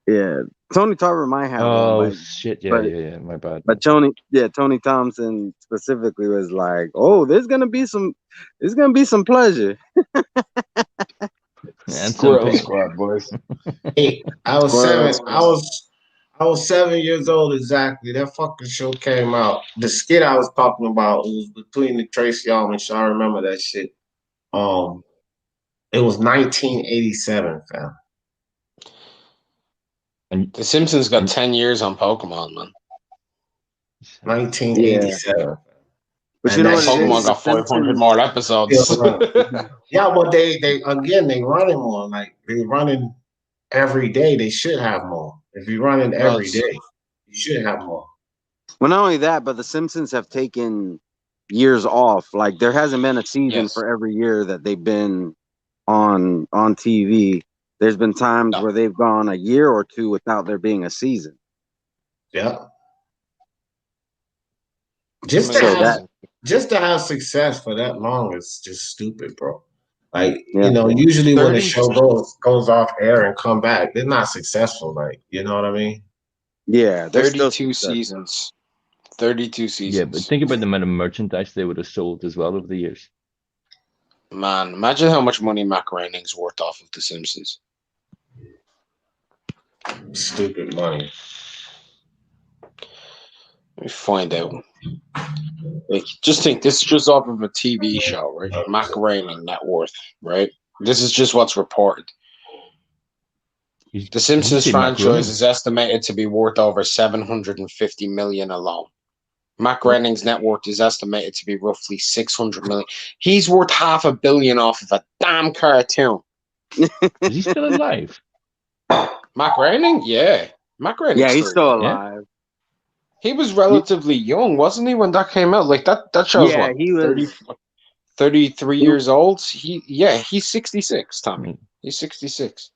[SPEAKER 1] Yeah, Tony Tarver might have one,
[SPEAKER 2] Oh
[SPEAKER 1] but
[SPEAKER 2] shit!
[SPEAKER 1] but
[SPEAKER 2] Yeah. My bad.
[SPEAKER 1] but Tony Thompson specifically was like, "Oh, there's gonna be some pleasure."
[SPEAKER 2] And some
[SPEAKER 4] Squirtle
[SPEAKER 2] pain.
[SPEAKER 4] squad, boys.
[SPEAKER 5] Hey, I was
[SPEAKER 1] Squirrel
[SPEAKER 5] seven.
[SPEAKER 1] squad.
[SPEAKER 5] I was 7 years old exactly. That fucking show came out. The skit I was talking about, it was between the Tracy Ullman show. I remember that shit. Um, it was 1987, fam.
[SPEAKER 2] And
[SPEAKER 4] The Simpsons got 10 years on Pokemon, man.
[SPEAKER 1] Yeah,
[SPEAKER 5] 1987,
[SPEAKER 1] but you
[SPEAKER 5] and
[SPEAKER 1] know
[SPEAKER 5] that
[SPEAKER 4] And
[SPEAKER 1] what it
[SPEAKER 5] shit
[SPEAKER 4] Pokemon
[SPEAKER 1] is?
[SPEAKER 5] is
[SPEAKER 1] The
[SPEAKER 4] got 500 more
[SPEAKER 1] Simpsons.
[SPEAKER 5] still
[SPEAKER 4] episodes.
[SPEAKER 5] running. Yeah, but they again they running more. Like they running every day. They should have more. If you're running
[SPEAKER 4] Well,
[SPEAKER 5] every day, you should have more.
[SPEAKER 1] Well, not only that, but the Simpsons have taken years off. Like there hasn't been a season
[SPEAKER 4] yes.
[SPEAKER 1] for every year that they've been on TV. There's been times
[SPEAKER 4] No.
[SPEAKER 1] where they've gone a year or two without there being a season.
[SPEAKER 5] Yeah.
[SPEAKER 4] I
[SPEAKER 5] Just to
[SPEAKER 1] So
[SPEAKER 4] mean,
[SPEAKER 5] have
[SPEAKER 1] that,
[SPEAKER 4] listen,
[SPEAKER 5] just to have success for that long is just stupid, bro. Like,
[SPEAKER 1] yeah,
[SPEAKER 5] usually when a
[SPEAKER 4] 30,
[SPEAKER 5] show goes off air and come back, they're not successful. Like, you know what I mean?
[SPEAKER 1] yeah, they're still
[SPEAKER 4] 32
[SPEAKER 1] successful.
[SPEAKER 4] seasons. 32
[SPEAKER 2] yeah, but
[SPEAKER 4] seasons.
[SPEAKER 2] think about the amount of merchandise they would have sold as well over the years.
[SPEAKER 4] Man, imagine how much money Mac Groening's worth off of The Simpsons.
[SPEAKER 5] Stupid money.
[SPEAKER 4] Let me find out. Like, just think, this is just off of a TV show, right? Mac Groening net worth, right? This is just what's reported. The Simpsons
[SPEAKER 2] say Matt
[SPEAKER 4] franchise
[SPEAKER 2] Groening?
[SPEAKER 4] is estimated to be worth over 750 million alone. Matt Groening's net worth is estimated to be roughly 600 million. He's worth $500 million off of a damn cartoon.
[SPEAKER 2] Is he still alive?
[SPEAKER 4] Matt Groening? Yeah. Matt Groening's
[SPEAKER 1] Yeah, he's still
[SPEAKER 4] alive.
[SPEAKER 2] Yeah.
[SPEAKER 1] alive.
[SPEAKER 4] He was relatively young, wasn't he, when that came out? Like that shows
[SPEAKER 1] Yeah,
[SPEAKER 4] what,
[SPEAKER 1] he was
[SPEAKER 4] 33
[SPEAKER 1] he-
[SPEAKER 4] years old? He's 66, Tommy.
[SPEAKER 2] Mm.
[SPEAKER 4] He's 66.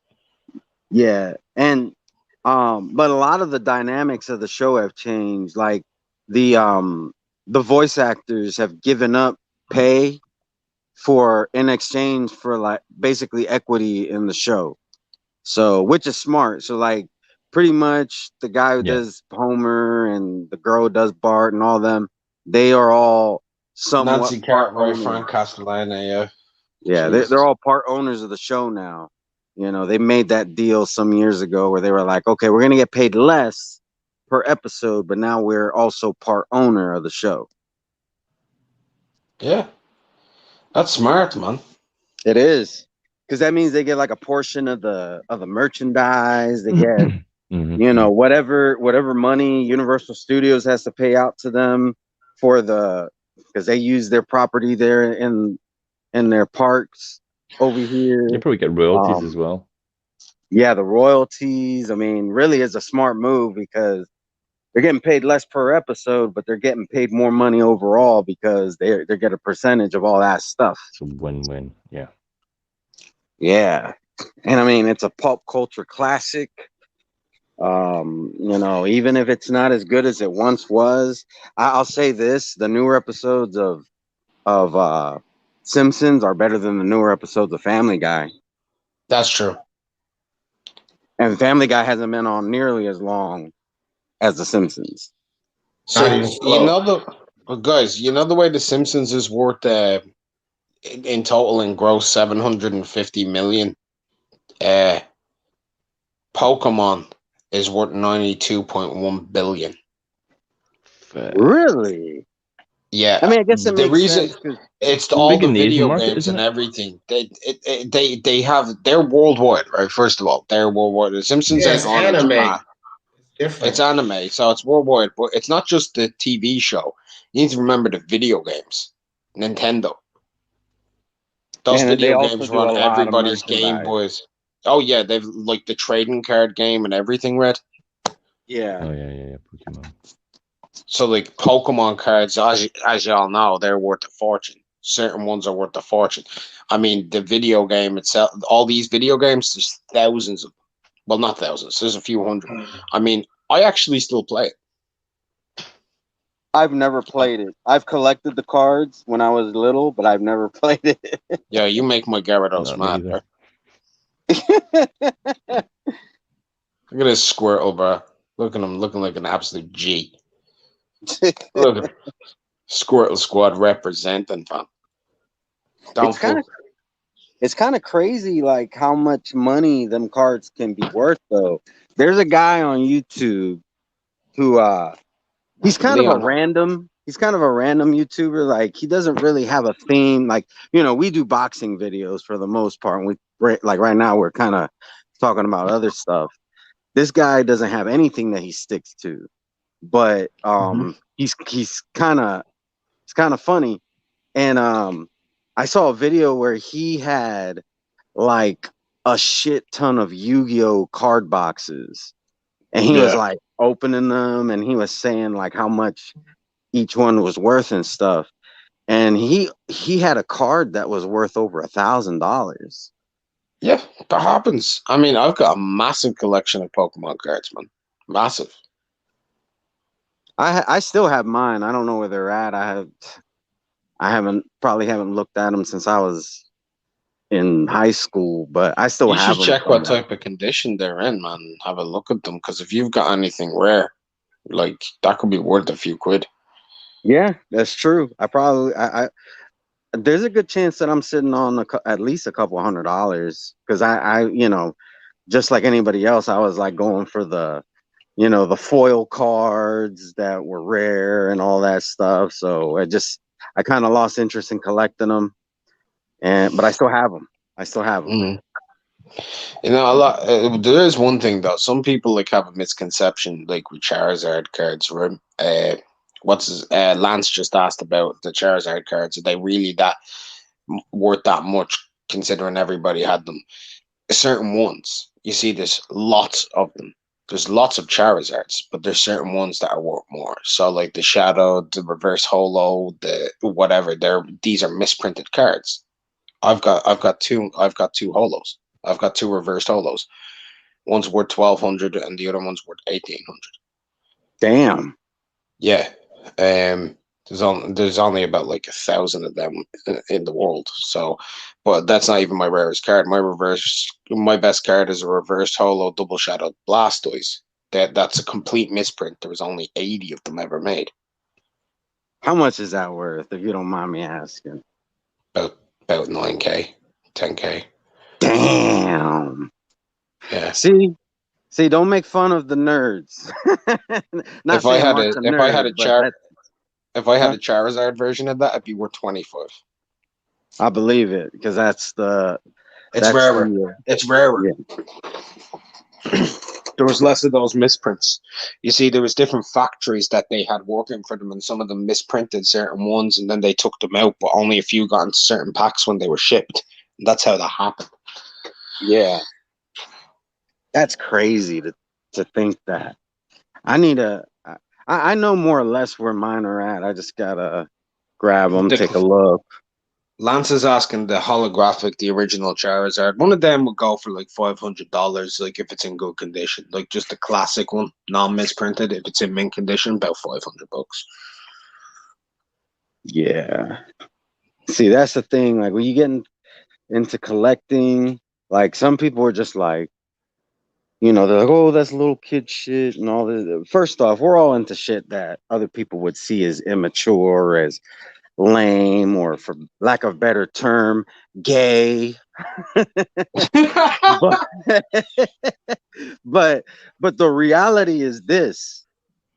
[SPEAKER 1] Yeah, and but a lot of the dynamics of the show have changed. Like the voice actors have given up pay for in exchange for like basically equity in the show. So which is smart. So like pretty much the guy who
[SPEAKER 2] Yeah.
[SPEAKER 1] does Homer and the girl who does Bart and all them, they are all somewhat
[SPEAKER 4] Nancy
[SPEAKER 1] part
[SPEAKER 4] Cartwright,
[SPEAKER 1] owners.
[SPEAKER 4] Frank Castellano, yeah.
[SPEAKER 1] Yeah,
[SPEAKER 4] Jesus.
[SPEAKER 1] they're all part owners of the show now. You know, they made that deal some years ago where they were like, okay, we're gonna get paid less per episode, but now we're also part owner of the show.
[SPEAKER 4] Yeah. That's smart, man.
[SPEAKER 1] It is. Because that means they get like a portion of the merchandise. They get, you know, whatever money Universal Studios has to pay out to them for because they use their property there in their parks over here.
[SPEAKER 2] You probably get royalties as well.
[SPEAKER 1] Yeah, the royalties. I mean, really is a smart move because they're getting paid less per episode, but they're getting paid more money overall because they get a percentage of all that stuff.
[SPEAKER 2] It's a win-win. Yeah.
[SPEAKER 1] Yeah, and I mean it's a pop culture classic. You know, even if it's not as good as it once was, I'll say this: the newer episodes of Simpsons are better than the newer episodes of Family Guy.
[SPEAKER 4] That's true.
[SPEAKER 1] And Family Guy hasn't been on nearly as long as The Simpsons.
[SPEAKER 4] So
[SPEAKER 5] Not even close.
[SPEAKER 4] guys, you know the way the Simpsons is worth in total in gross 750 million. Pokemon is worth 92.1 billion.
[SPEAKER 1] Really?
[SPEAKER 4] Yeah,
[SPEAKER 1] I mean, I guess it
[SPEAKER 4] the
[SPEAKER 1] makes
[SPEAKER 4] reason
[SPEAKER 1] sense because
[SPEAKER 4] it's
[SPEAKER 2] It's
[SPEAKER 4] all
[SPEAKER 2] big
[SPEAKER 4] the
[SPEAKER 2] in the Asian
[SPEAKER 4] video
[SPEAKER 2] market,
[SPEAKER 4] games
[SPEAKER 2] isn't
[SPEAKER 4] and
[SPEAKER 2] it?
[SPEAKER 4] everything. They're worldwide, right? First of all, they're worldwide. The Simpsons
[SPEAKER 5] Yeah,
[SPEAKER 4] ain't
[SPEAKER 5] it's
[SPEAKER 4] on in
[SPEAKER 5] anime.
[SPEAKER 4] Japan.
[SPEAKER 5] It's different.
[SPEAKER 4] It's anime, so it's worldwide. But it's not just the TV show. You need to remember the video games. Nintendo. Those
[SPEAKER 1] and they
[SPEAKER 4] video
[SPEAKER 1] also
[SPEAKER 4] games
[SPEAKER 1] do
[SPEAKER 4] run
[SPEAKER 1] a lot of
[SPEAKER 4] everybody's Game
[SPEAKER 1] merchandise.
[SPEAKER 4] Boys. Oh yeah, they've like the trading card game and everything, Red.
[SPEAKER 1] Yeah.
[SPEAKER 2] Oh yeah. Pokemon.
[SPEAKER 4] So like Pokemon cards, as y'all know, they're worth a fortune. Certain ones are worth a fortune. I mean, the video game itself, all these video games, there's thousands of them. Well, not thousands. There's a few hundred. I mean, I actually still play it.
[SPEAKER 1] I've never played it. I've collected the cards when I was little, but I've never played it.
[SPEAKER 4] Yeah, you make my Gyarados
[SPEAKER 2] Not me
[SPEAKER 4] mad,
[SPEAKER 2] either.
[SPEAKER 4] bro. Look at this Squirtle, bro. Look at him looking like an absolute G. Look at Squirtle Squad representing, fam. Don't fool.
[SPEAKER 1] It's kind of crazy, like how much money them cards can be worth. Though there's a guy on YouTube who he's kind of a
[SPEAKER 4] Leon.
[SPEAKER 1] random. He's kind of a random YouTuber. Like he doesn't really have a theme. Like we do boxing videos for the most part. And like right now we're kind of talking about other stuff. This guy doesn't have anything that he sticks to, but he's kind of funny. And I saw a video where he had like a shit ton of Yu-Gi-Oh card boxes, and he was like opening them, and he was saying like how much each one was worth and stuff. And he had a card that was worth over $1,000.
[SPEAKER 4] Yeah, that happens. I mean, I've got a massive collection of Pokemon cards, man. Massive.
[SPEAKER 1] I still have mine. I don't know where they're at. I haven't looked at them since I was in high school, but I still
[SPEAKER 4] You
[SPEAKER 1] have
[SPEAKER 4] should
[SPEAKER 1] them
[SPEAKER 4] check what
[SPEAKER 1] somewhere.
[SPEAKER 4] type of condition they're in, man. Have a look at them, because if you've got anything rare, like that could be worth a few quid.
[SPEAKER 1] Yeah, that's true. I there's a good chance that I'm sitting on at least a couple $100 because I just like anybody else, I was like going for the foil cards that were rare and all that stuff. So I kind of lost interest in collecting them, but I still have them.
[SPEAKER 4] Mm. You know, a lot. There is one thing though. Some people like have a misconception, like with Charizard cards, right? Lance just asked about the Charizard cards. Are they really that worth that much, considering everybody had them? Certain ones, you see, there's lots of them. There's lots of Charizards, but there's certain ones that are worth more. So like the Shadow, the Reverse Holo, the whatever. These are misprinted cards. I've got two holos. I've got two reversed holos. One's worth 1,200 and the other one's worth 1,800.
[SPEAKER 1] Damn.
[SPEAKER 4] Yeah. There's only about like 1,000 of them in the world. So, but that's not even my rarest card. My best card is a reversed holo double shadowed Blastoise. That's a complete misprint. There was only 80 of them ever made.
[SPEAKER 1] How much is that worth, if you don't mind me asking?
[SPEAKER 4] About 9K, 10K.
[SPEAKER 1] Damn.
[SPEAKER 4] Yeah.
[SPEAKER 1] See, don't make fun of the nerds. Not
[SPEAKER 4] If I
[SPEAKER 1] saying
[SPEAKER 4] had
[SPEAKER 1] Mark's
[SPEAKER 4] a
[SPEAKER 1] a
[SPEAKER 4] if I had
[SPEAKER 1] nerd,
[SPEAKER 4] a
[SPEAKER 1] but
[SPEAKER 4] char
[SPEAKER 1] that,
[SPEAKER 4] if I had
[SPEAKER 1] huh?
[SPEAKER 4] a Charizard version of that, I'd be worth 25.
[SPEAKER 1] I believe it, because that's the
[SPEAKER 4] It's rarer.
[SPEAKER 1] uh,
[SPEAKER 4] It's rarer.
[SPEAKER 1] yeah.
[SPEAKER 4] There was less of those misprints. You see, there was different factories that they had working for them, and some of them misprinted certain ones, and then they took them out, but only a few got into certain packs when they were shipped. And that's how that happened.
[SPEAKER 1] Yeah. That's crazy to think that. I need a. I know more or less where mine are at. I just gotta grab them, take a
[SPEAKER 4] The,
[SPEAKER 1] look.
[SPEAKER 4] Lance is asking the holographic, the original Charizard. One of them would go for like $500, like if it's in good condition, like just the classic one, non-misprinted. If it's in mint condition, about $500.
[SPEAKER 1] Yeah. See, that's the thing. Like when you get into collecting, like some people are just like, they're like, oh, that's little kid shit and all this. First off, we're all into shit that other people would see as immature, as lame, or for lack of a better term, gay. But but the reality is this: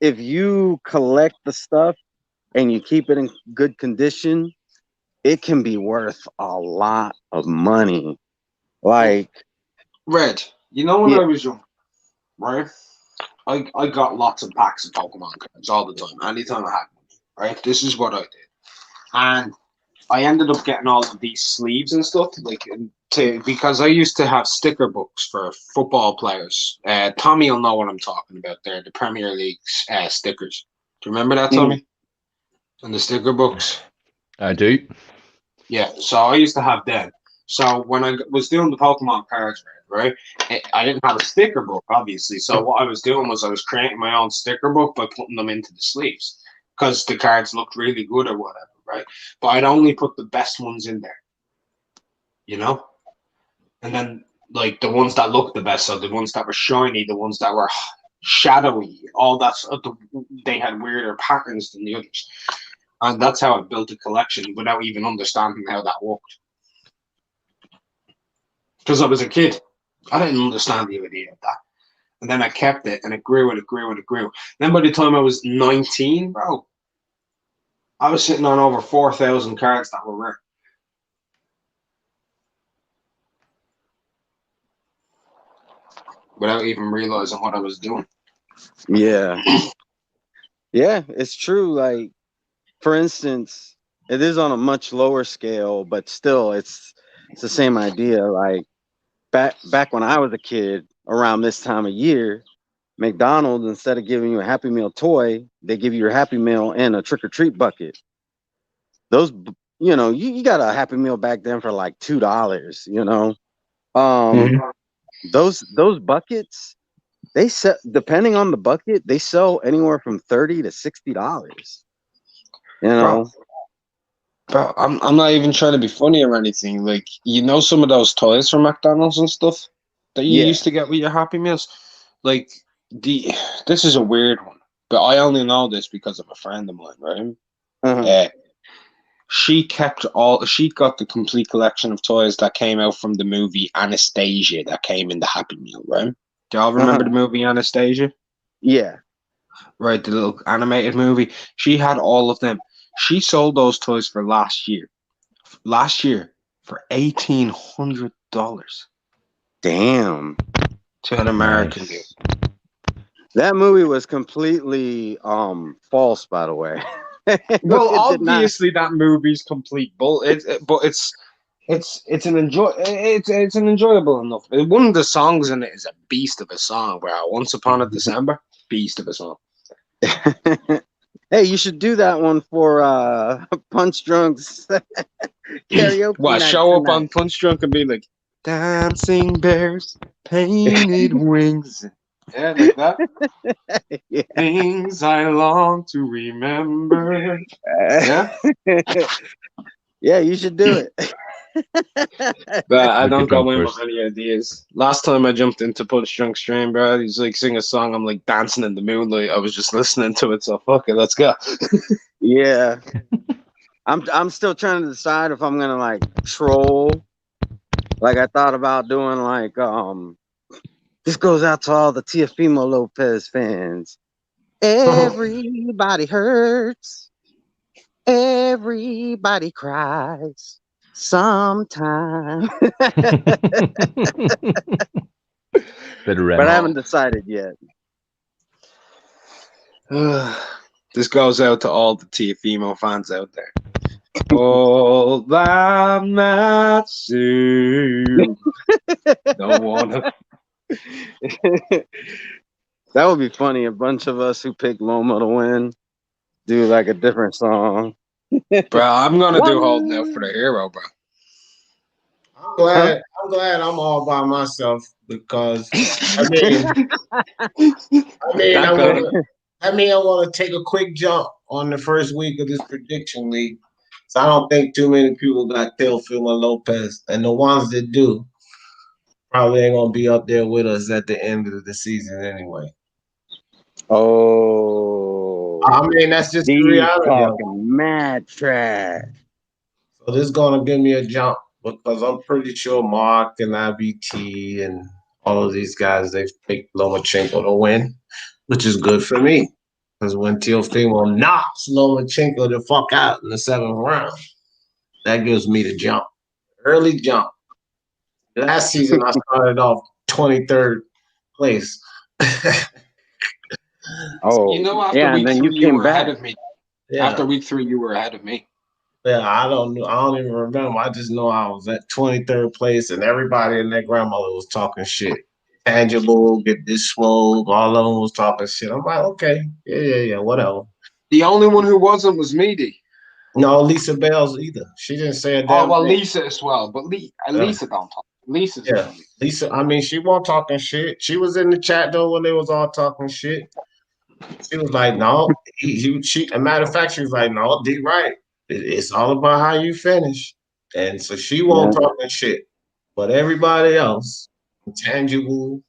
[SPEAKER 1] if you collect the stuff and you keep it in good condition, it can be worth a lot of money. Like,
[SPEAKER 4] Red, you know when
[SPEAKER 1] yeah,
[SPEAKER 4] I was young, right? I got lots of packs of Pokemon cards all the time. Anytime I had money, right? This is what I did, and I ended up getting all of these sleeves and stuff, like because I used to have sticker books for football players. Tommy will know what I'm talking about there. The Premier League's stickers. Do you remember that,
[SPEAKER 1] mm,
[SPEAKER 4] Tommy? And the sticker books.
[SPEAKER 2] I do.
[SPEAKER 4] Yeah, so I used to have them. So when I was doing the Pokemon cards, right, I didn't have a sticker book, obviously. So what I was doing was I was creating my own sticker book by putting them into the sleeves because the cards looked really good or whatever, right? But I'd only put the best ones in there, you know? And then, like, the ones that looked the best, so the ones that were shiny, the ones that were shadowy, all that, they had weirder patterns than the others. And that's how I built a collection without even understanding how that worked. Because I was a kid. I didn't understand the idea of that. And then I kept it and it grew and it grew and it grew. Then by the time I was 19, bro, I was sitting on over 4,000 cards that were rare without even realizing what I was doing.
[SPEAKER 1] yeah, yeah, it's true. Like, for instance, it is on a much lower scale, but still, it's the same idea. Like back when I was a kid, around this time of year, McDonald's, instead of giving you a Happy Meal toy, they give you your Happy Meal in a trick or treat bucket. Those, you got a Happy Meal back then for like $2. Um,
[SPEAKER 4] Mm-hmm.
[SPEAKER 1] those buckets, they sell, depending on the bucket, they sell anywhere from $30 to $60. You
[SPEAKER 4] Bro,
[SPEAKER 1] know,
[SPEAKER 4] I'm not even trying to be funny or anything. Like, you know, some of those toys from McDonald's and stuff that you
[SPEAKER 1] yeah,
[SPEAKER 4] used to get with your Happy Meals? Like, the this is a weird one, but I only know this because of a friend of mine, right?
[SPEAKER 1] uh-huh,
[SPEAKER 4] Uh, she got the complete collection of toys that came out from the movie Anastasia that came in the Happy Meal, right? Do y'all remember the
[SPEAKER 1] uh-huh,
[SPEAKER 4] movie Anastasia?
[SPEAKER 1] yeah,
[SPEAKER 4] Right, the little animated movie. She had all of them. She sold those toys for last year. Last year for $1,800.
[SPEAKER 1] Damn.
[SPEAKER 4] To an American
[SPEAKER 2] Nice.
[SPEAKER 4] view.
[SPEAKER 1] That movie was completely false, by the way.
[SPEAKER 4] Well,
[SPEAKER 1] It did not.
[SPEAKER 4] obviously that movie's complete bull. It's an enjoyable enough. One of the songs in it is a beast of a song, bro. Once Upon a December, beast of a song.
[SPEAKER 1] Hey, you should do that one for Punch Drunk's karaoke
[SPEAKER 4] What,
[SPEAKER 1] night
[SPEAKER 4] show up
[SPEAKER 1] tonight.
[SPEAKER 4] on Punch Drunk and be like, dancing bears, painted wings. Yeah, like that.
[SPEAKER 1] Yeah.
[SPEAKER 4] Things I long to remember. Yeah.
[SPEAKER 1] Yeah, you should do it.
[SPEAKER 4] But I
[SPEAKER 2] Make it
[SPEAKER 4] don't go
[SPEAKER 2] drunk
[SPEAKER 4] in with
[SPEAKER 2] first.
[SPEAKER 4] any ideas. Last time I jumped into Punch Drunk Stream, bro, he's like sing a song. I'm like dancing in the moonlight. I was just listening to it, so fuck it, let's go.
[SPEAKER 1] Yeah. I'm still trying to decide if I'm gonna like troll. Like I thought about doing like this goes out to all the Teofimo Lopez fans. Everybody hurts. Everybody cries. Sometime.
[SPEAKER 2] Bit of
[SPEAKER 1] But I
[SPEAKER 2] rent.
[SPEAKER 1] haven't decided yet.
[SPEAKER 4] This goes out to all the Teofimo fans out there. All that matters. Don't wanna.
[SPEAKER 1] That would be funny. A bunch of us who picked Loma to win do like a different song.
[SPEAKER 4] Bro, I'm gonna do
[SPEAKER 1] One.
[SPEAKER 4] Holding Out for the Hero, bro.
[SPEAKER 5] I'm glad I'm all by myself because I mean
[SPEAKER 4] That got him.
[SPEAKER 5] I want to take a quick jump on the first week of this prediction league. So I don't think too many people got Teofimo Lopez, and the ones that do probably ain't gonna be up there with us at the end of the season anyway.
[SPEAKER 1] Oh,
[SPEAKER 5] I mean, that's just the
[SPEAKER 1] he's
[SPEAKER 5] reality of it.
[SPEAKER 1] talking mad trash.
[SPEAKER 5] So this is gonna give me a jump because I'm pretty sure Mark and IBT and all of these guys they've picked Lomachenko to win, which is good for me. Because when Teofimo knocks Lomachenko the fuck out in the 7th round, that gives me the jump. Early jump. Last season I started off 23rd place.
[SPEAKER 1] Oh,
[SPEAKER 4] You know, after
[SPEAKER 1] yeah, and
[SPEAKER 4] week
[SPEAKER 1] then
[SPEAKER 4] 3,
[SPEAKER 1] you
[SPEAKER 4] you
[SPEAKER 1] came
[SPEAKER 4] were ahead
[SPEAKER 1] back.
[SPEAKER 4] of me.
[SPEAKER 5] Yeah.
[SPEAKER 4] After week 3, you were ahead of me.
[SPEAKER 5] Yeah, I don't even remember. I just know I was at 23rd place and everybody and their grandmother was talking shit. Tangible, get this swole, all of them was talking shit. I'm like, okay, yeah, whatever.
[SPEAKER 4] The only one who wasn't was me, D.
[SPEAKER 5] No, Lisa Bales either. She didn't say a
[SPEAKER 4] Oh,
[SPEAKER 5] damn
[SPEAKER 4] well,
[SPEAKER 5] thing.
[SPEAKER 4] Lisa as well. But Lisa don't talk. Lisa's
[SPEAKER 5] Yeah, Lisa. I mean, she wasn't talking shit. She was in the chat though when they was all talking shit. She was like, no, she. A matter of fact, she was like, no, D right. It's all about how you finish. And so she won't
[SPEAKER 1] Yeah.
[SPEAKER 5] talking shit. But everybody else, Tangible,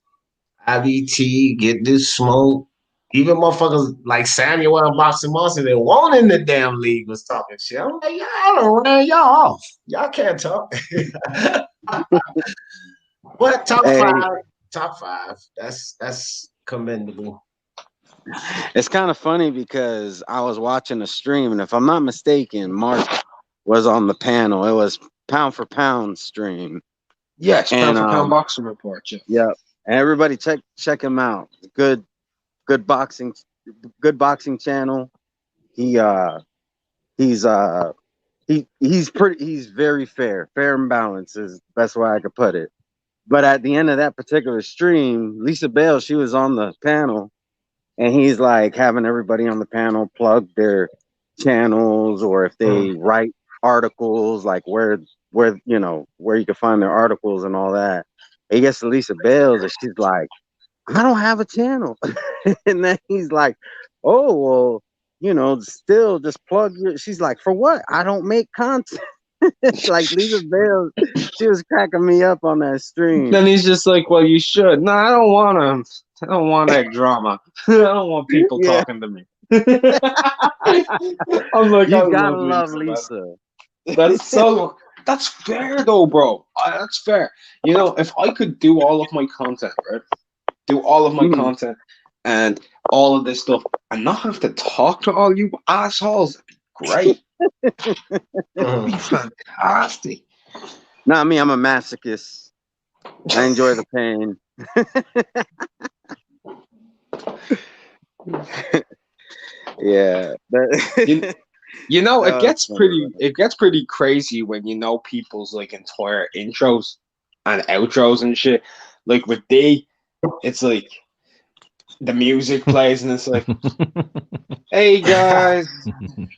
[SPEAKER 5] IBT, get this smoke. Even motherfuckers like Samuel and Boxing Monster that won't in the damn league was talking shit. I'm like, y'all done ran y'all off. Y'all can't talk. But top
[SPEAKER 1] Hey.
[SPEAKER 5] five. That's commendable.
[SPEAKER 1] It's kind of funny because I was watching a stream, and if I'm not mistaken, Mark was on the panel. It was pound for pound stream.
[SPEAKER 4] Yes,
[SPEAKER 1] And,
[SPEAKER 4] pound for pound boxing report. Yeah.
[SPEAKER 1] Yeah, and everybody check him out. Good boxing channel. He's very fair and balanced is the best way I could put it. But at the end of that particular stream, Lisa Bale, she was on the panel, and he's like having everybody on the panel plug their channels, or if they write articles, like where you can find their articles and all that. He gets to Lisa Bales, and she's like, I don't have a channel. And then he's like, oh, well, still just plug your. She's like, for what? I don't make content. Like Lisa Bales, she was cracking me up on that stream.
[SPEAKER 4] Then he's just like, well, you should. No, I don't want to. I don't want that drama. I don't want people talking to me. I'm like,
[SPEAKER 1] You
[SPEAKER 4] I
[SPEAKER 1] gotta
[SPEAKER 4] love
[SPEAKER 1] love
[SPEAKER 4] Lisa.
[SPEAKER 1] Lisa.
[SPEAKER 4] That's fair though, bro. That's fair. You know, if I could do all of my content, right? Do all of my content and all of this stuff and not have to talk to all you assholes, that'd be great. That'd be fantastic.
[SPEAKER 1] Not me, I'm a masochist. I enjoy the pain. Yeah.
[SPEAKER 4] You, you know,
[SPEAKER 1] That was funny.
[SPEAKER 4] it gets pretty crazy when you know people's like entire intros and outros and shit. Like with D, it's like the music plays and it's like, hey guys,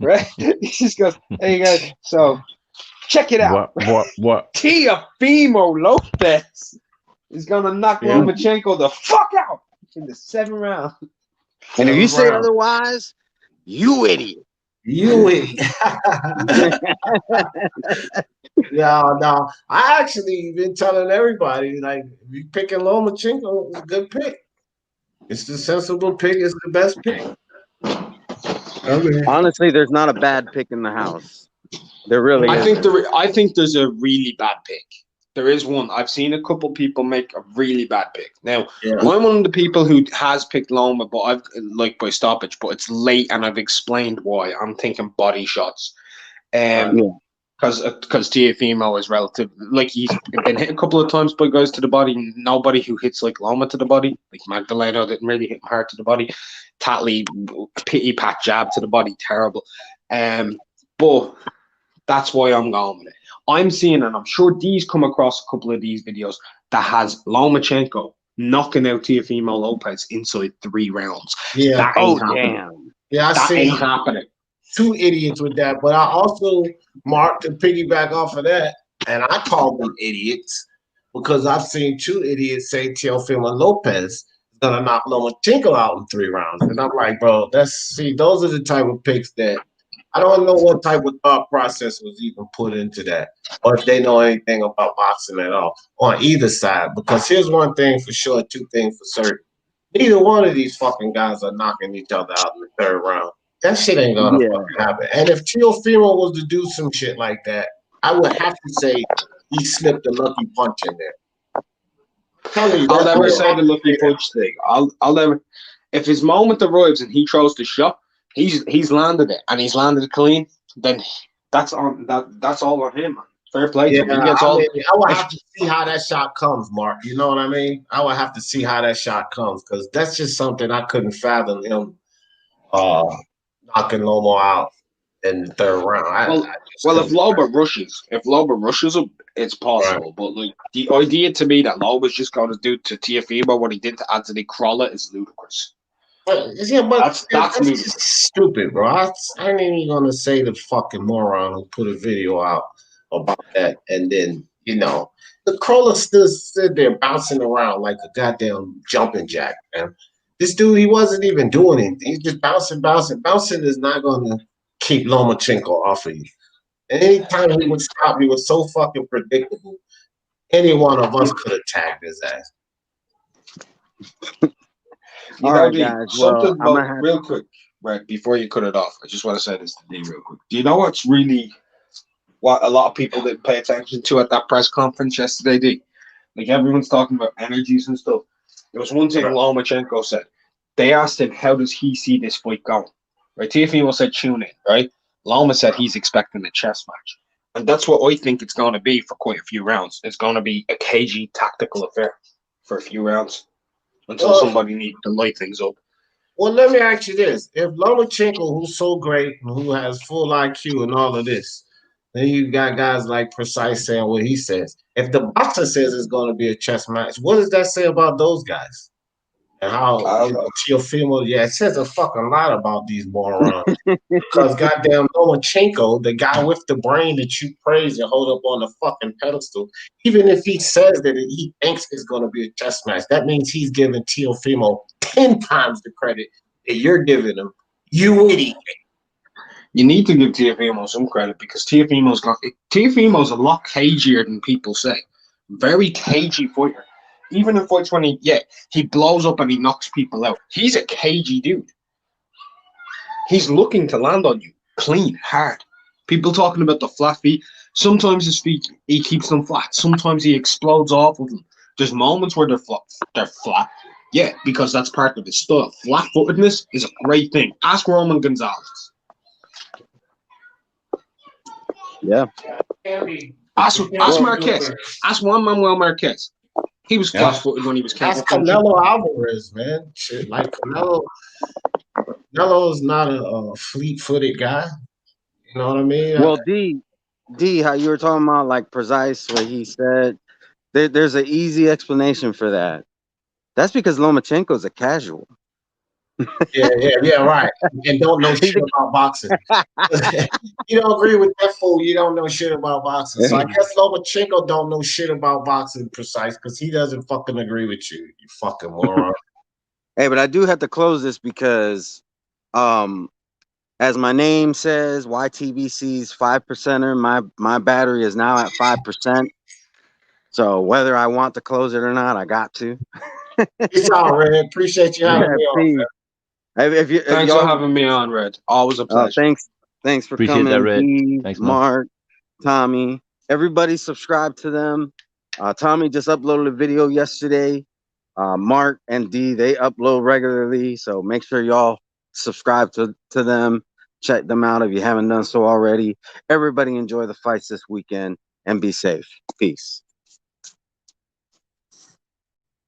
[SPEAKER 4] right? He just goes, hey guys, so check it out.
[SPEAKER 2] What?
[SPEAKER 4] Teofimo Lopez is gonna knock
[SPEAKER 2] Yeah.
[SPEAKER 4] Lomachenko the fuck out in the 7th round.
[SPEAKER 1] And if you say
[SPEAKER 5] Round.
[SPEAKER 1] otherwise, you idiot.
[SPEAKER 5] You idiot. Yeah, no. I actually been telling everybody, like, if you picking Lomachenko, it's a good pick. It's the sensible pick. It's the best pick. Okay.
[SPEAKER 1] Honestly, there's not a bad pick in the house. There really isn't.
[SPEAKER 4] I think there's a really bad pick. There is one. I've seen a couple people make a really bad pick. Now,
[SPEAKER 5] Yeah.
[SPEAKER 4] I'm one of the people who has picked Loma, but I've like by stoppage, but it's late and I've explained why. I'm thinking body shots.
[SPEAKER 1] Yeah.
[SPEAKER 4] Because Teofimo is relative, like he's been hit a couple of times by guys to the body. Nobody who hits like Loma to the body, like Magdaleno didn't really hit him hard to the body. Tatley, pity pat jab to the body, terrible. But that's why I'm going with it. I'm seeing, and I'm sure D's come across a couple of these videos that has Lomachenko knocking out Teofimo Lopez inside 3 rounds.
[SPEAKER 5] Yeah.
[SPEAKER 4] That
[SPEAKER 1] Oh,
[SPEAKER 4] ain't happening.
[SPEAKER 1] damn.
[SPEAKER 5] Yeah, I
[SPEAKER 4] That
[SPEAKER 5] seen
[SPEAKER 4] ain't happening.
[SPEAKER 5] 2 idiots with that, but I also marked to piggyback off of that, and I call them idiots because I've seen 2 idiots say Teofimo Lopez is gonna knock Lomachenko out in 3 rounds, and I'm like, bro, those are the type of picks that I don't know what type of thought process was even put into that, or if they know anything about boxing at all on either side. Because here's one thing for sure, 2 things for certain: neither one of these fucking guys are knocking each other out in the 3rd round. That shit ain't gonna
[SPEAKER 1] Yeah.
[SPEAKER 5] fucking happen. And if Teofimo was to do some shit like that, I would have to say he slipped a lucky punch in there. Telling you,
[SPEAKER 4] I'll
[SPEAKER 5] that's
[SPEAKER 4] never
[SPEAKER 5] all
[SPEAKER 4] say
[SPEAKER 5] I
[SPEAKER 4] the
[SPEAKER 5] have to
[SPEAKER 4] lucky
[SPEAKER 5] say.
[SPEAKER 4] punch thing. I'll never. If his moment arrives and he throws the shot, he's landed it and he's landed it clean. Then that's on that's all on him. Fair play to
[SPEAKER 5] Yeah,
[SPEAKER 4] him. He gets
[SPEAKER 5] I
[SPEAKER 4] all.
[SPEAKER 5] mean, I would
[SPEAKER 4] If,
[SPEAKER 5] have to see how that shot comes, Mark. You know what I mean? I would have to see how that shot comes because that's just something I couldn't fathom him uh, knocking Lomo out in the 3rd round. I just
[SPEAKER 4] well,
[SPEAKER 5] couldn't.
[SPEAKER 4] if Loba rushes him, it's
[SPEAKER 5] Right.
[SPEAKER 4] possible. But like the idea to me that Loba's just going to do to Teofimo what he did to Anthony Crolla is ludicrous.
[SPEAKER 5] Yeah, but
[SPEAKER 4] That's
[SPEAKER 5] that's
[SPEAKER 4] ludicrous.
[SPEAKER 5] just stupid, bro. I ain't even gonna say the fucking moron who put a video out about that, and then the crawler still stood there bouncing around like a goddamn jumping jack, man. This dude, he wasn't even doing anything. He's just bouncing, bouncing. Bouncing is not gonna keep Lomachenko off of you. And anytime he would stop, he was so fucking predictable. Any one of us could have tagged his ass.
[SPEAKER 1] All right, guys. Well,
[SPEAKER 4] Something
[SPEAKER 1] I'm
[SPEAKER 4] about
[SPEAKER 1] gonna have
[SPEAKER 4] real quick, right before you cut it off. I just want to say this to D real quick. Do you know what's really what a lot of people didn't pay attention to at that press conference yesterday? D, like everyone's talking about energies and stuff. There was one thing Lomachenko said. They asked him, "How does he see this fight going?" Right? Teofimo said, "Tune in." Right? Loma said he's expecting a chess match, and that's what I think it's going to be for quite a few rounds. It's going to be a cagey tactical affair for a few rounds until somebody needs to light things up.
[SPEAKER 5] Well, let me ask you this. If Lomachenko, who's so great and who has full IQ and all of this, then you got guys like Precise saying what he says. If the boxer says it's going to be a chess match, what does that say about those guys? And how Teofimo, it says a fucking lot about these morons. Because goddamn Lomachenko, the guy with the brain that you praise and hold up on the fucking pedestal, even if he says that he thinks it's going to be a chess match, that means he's giving Teofimo 10 times the credit that you're giving him. You idiot.
[SPEAKER 4] You need to give Teofimo some credit because Teofimo's a lot cagier than people say. Very cagey fighter. Even in fights when he blows up and he knocks people out. He's a cagey dude. He's looking to land on you clean, hard. People talking about the flat feet. Sometimes his feet, he keeps them flat. Sometimes he explodes off of them. There's moments where they're flat. Yeah, because that's part of his style. Flat-footedness is a great thing. Ask Roman Gonzalez.
[SPEAKER 1] Yeah.
[SPEAKER 4] Ask Marquez. Ask Juan Manuel Marquez. He was
[SPEAKER 2] Yeah.
[SPEAKER 4] flat-footed when he was
[SPEAKER 5] That's
[SPEAKER 4] counter-punching.
[SPEAKER 5] Canelo Alvarez, man. Shit, like Canelo's not a fleet-footed guy. You know what I mean?
[SPEAKER 1] Well, D, how you were talking about like precise what he said. There's an easy explanation for that. That's because Lomachenko's a casual.
[SPEAKER 5] Yeah, right. And don't know shit about boxing. You don't agree with that fool, you don't know shit about boxing. So I guess Lomachenko don't know shit about boxing precise because he doesn't fucking agree with you, you fucking moron.
[SPEAKER 1] Hey, but I do have to close this because, as my name says, YTBC's 5%er. My battery is now at 5%. So whether I want to close it or not, I got to.
[SPEAKER 5] It's all right. Appreciate you having me on,
[SPEAKER 1] Peace.
[SPEAKER 5] man.
[SPEAKER 1] If
[SPEAKER 4] Thanks for
[SPEAKER 1] y'all,
[SPEAKER 4] having me on, Red. Always a pleasure.
[SPEAKER 1] thanks for
[SPEAKER 2] Appreciate
[SPEAKER 1] coming,
[SPEAKER 2] that, Red.
[SPEAKER 1] D,
[SPEAKER 2] Thanks, man.
[SPEAKER 1] Mark, Tommy. Everybody subscribe to them. Tommy just uploaded a video yesterday. Mark and D, they upload regularly, so make sure y'all subscribe to them. Check them out if you haven't done so already. Everybody enjoy the fights this weekend and be safe. Peace.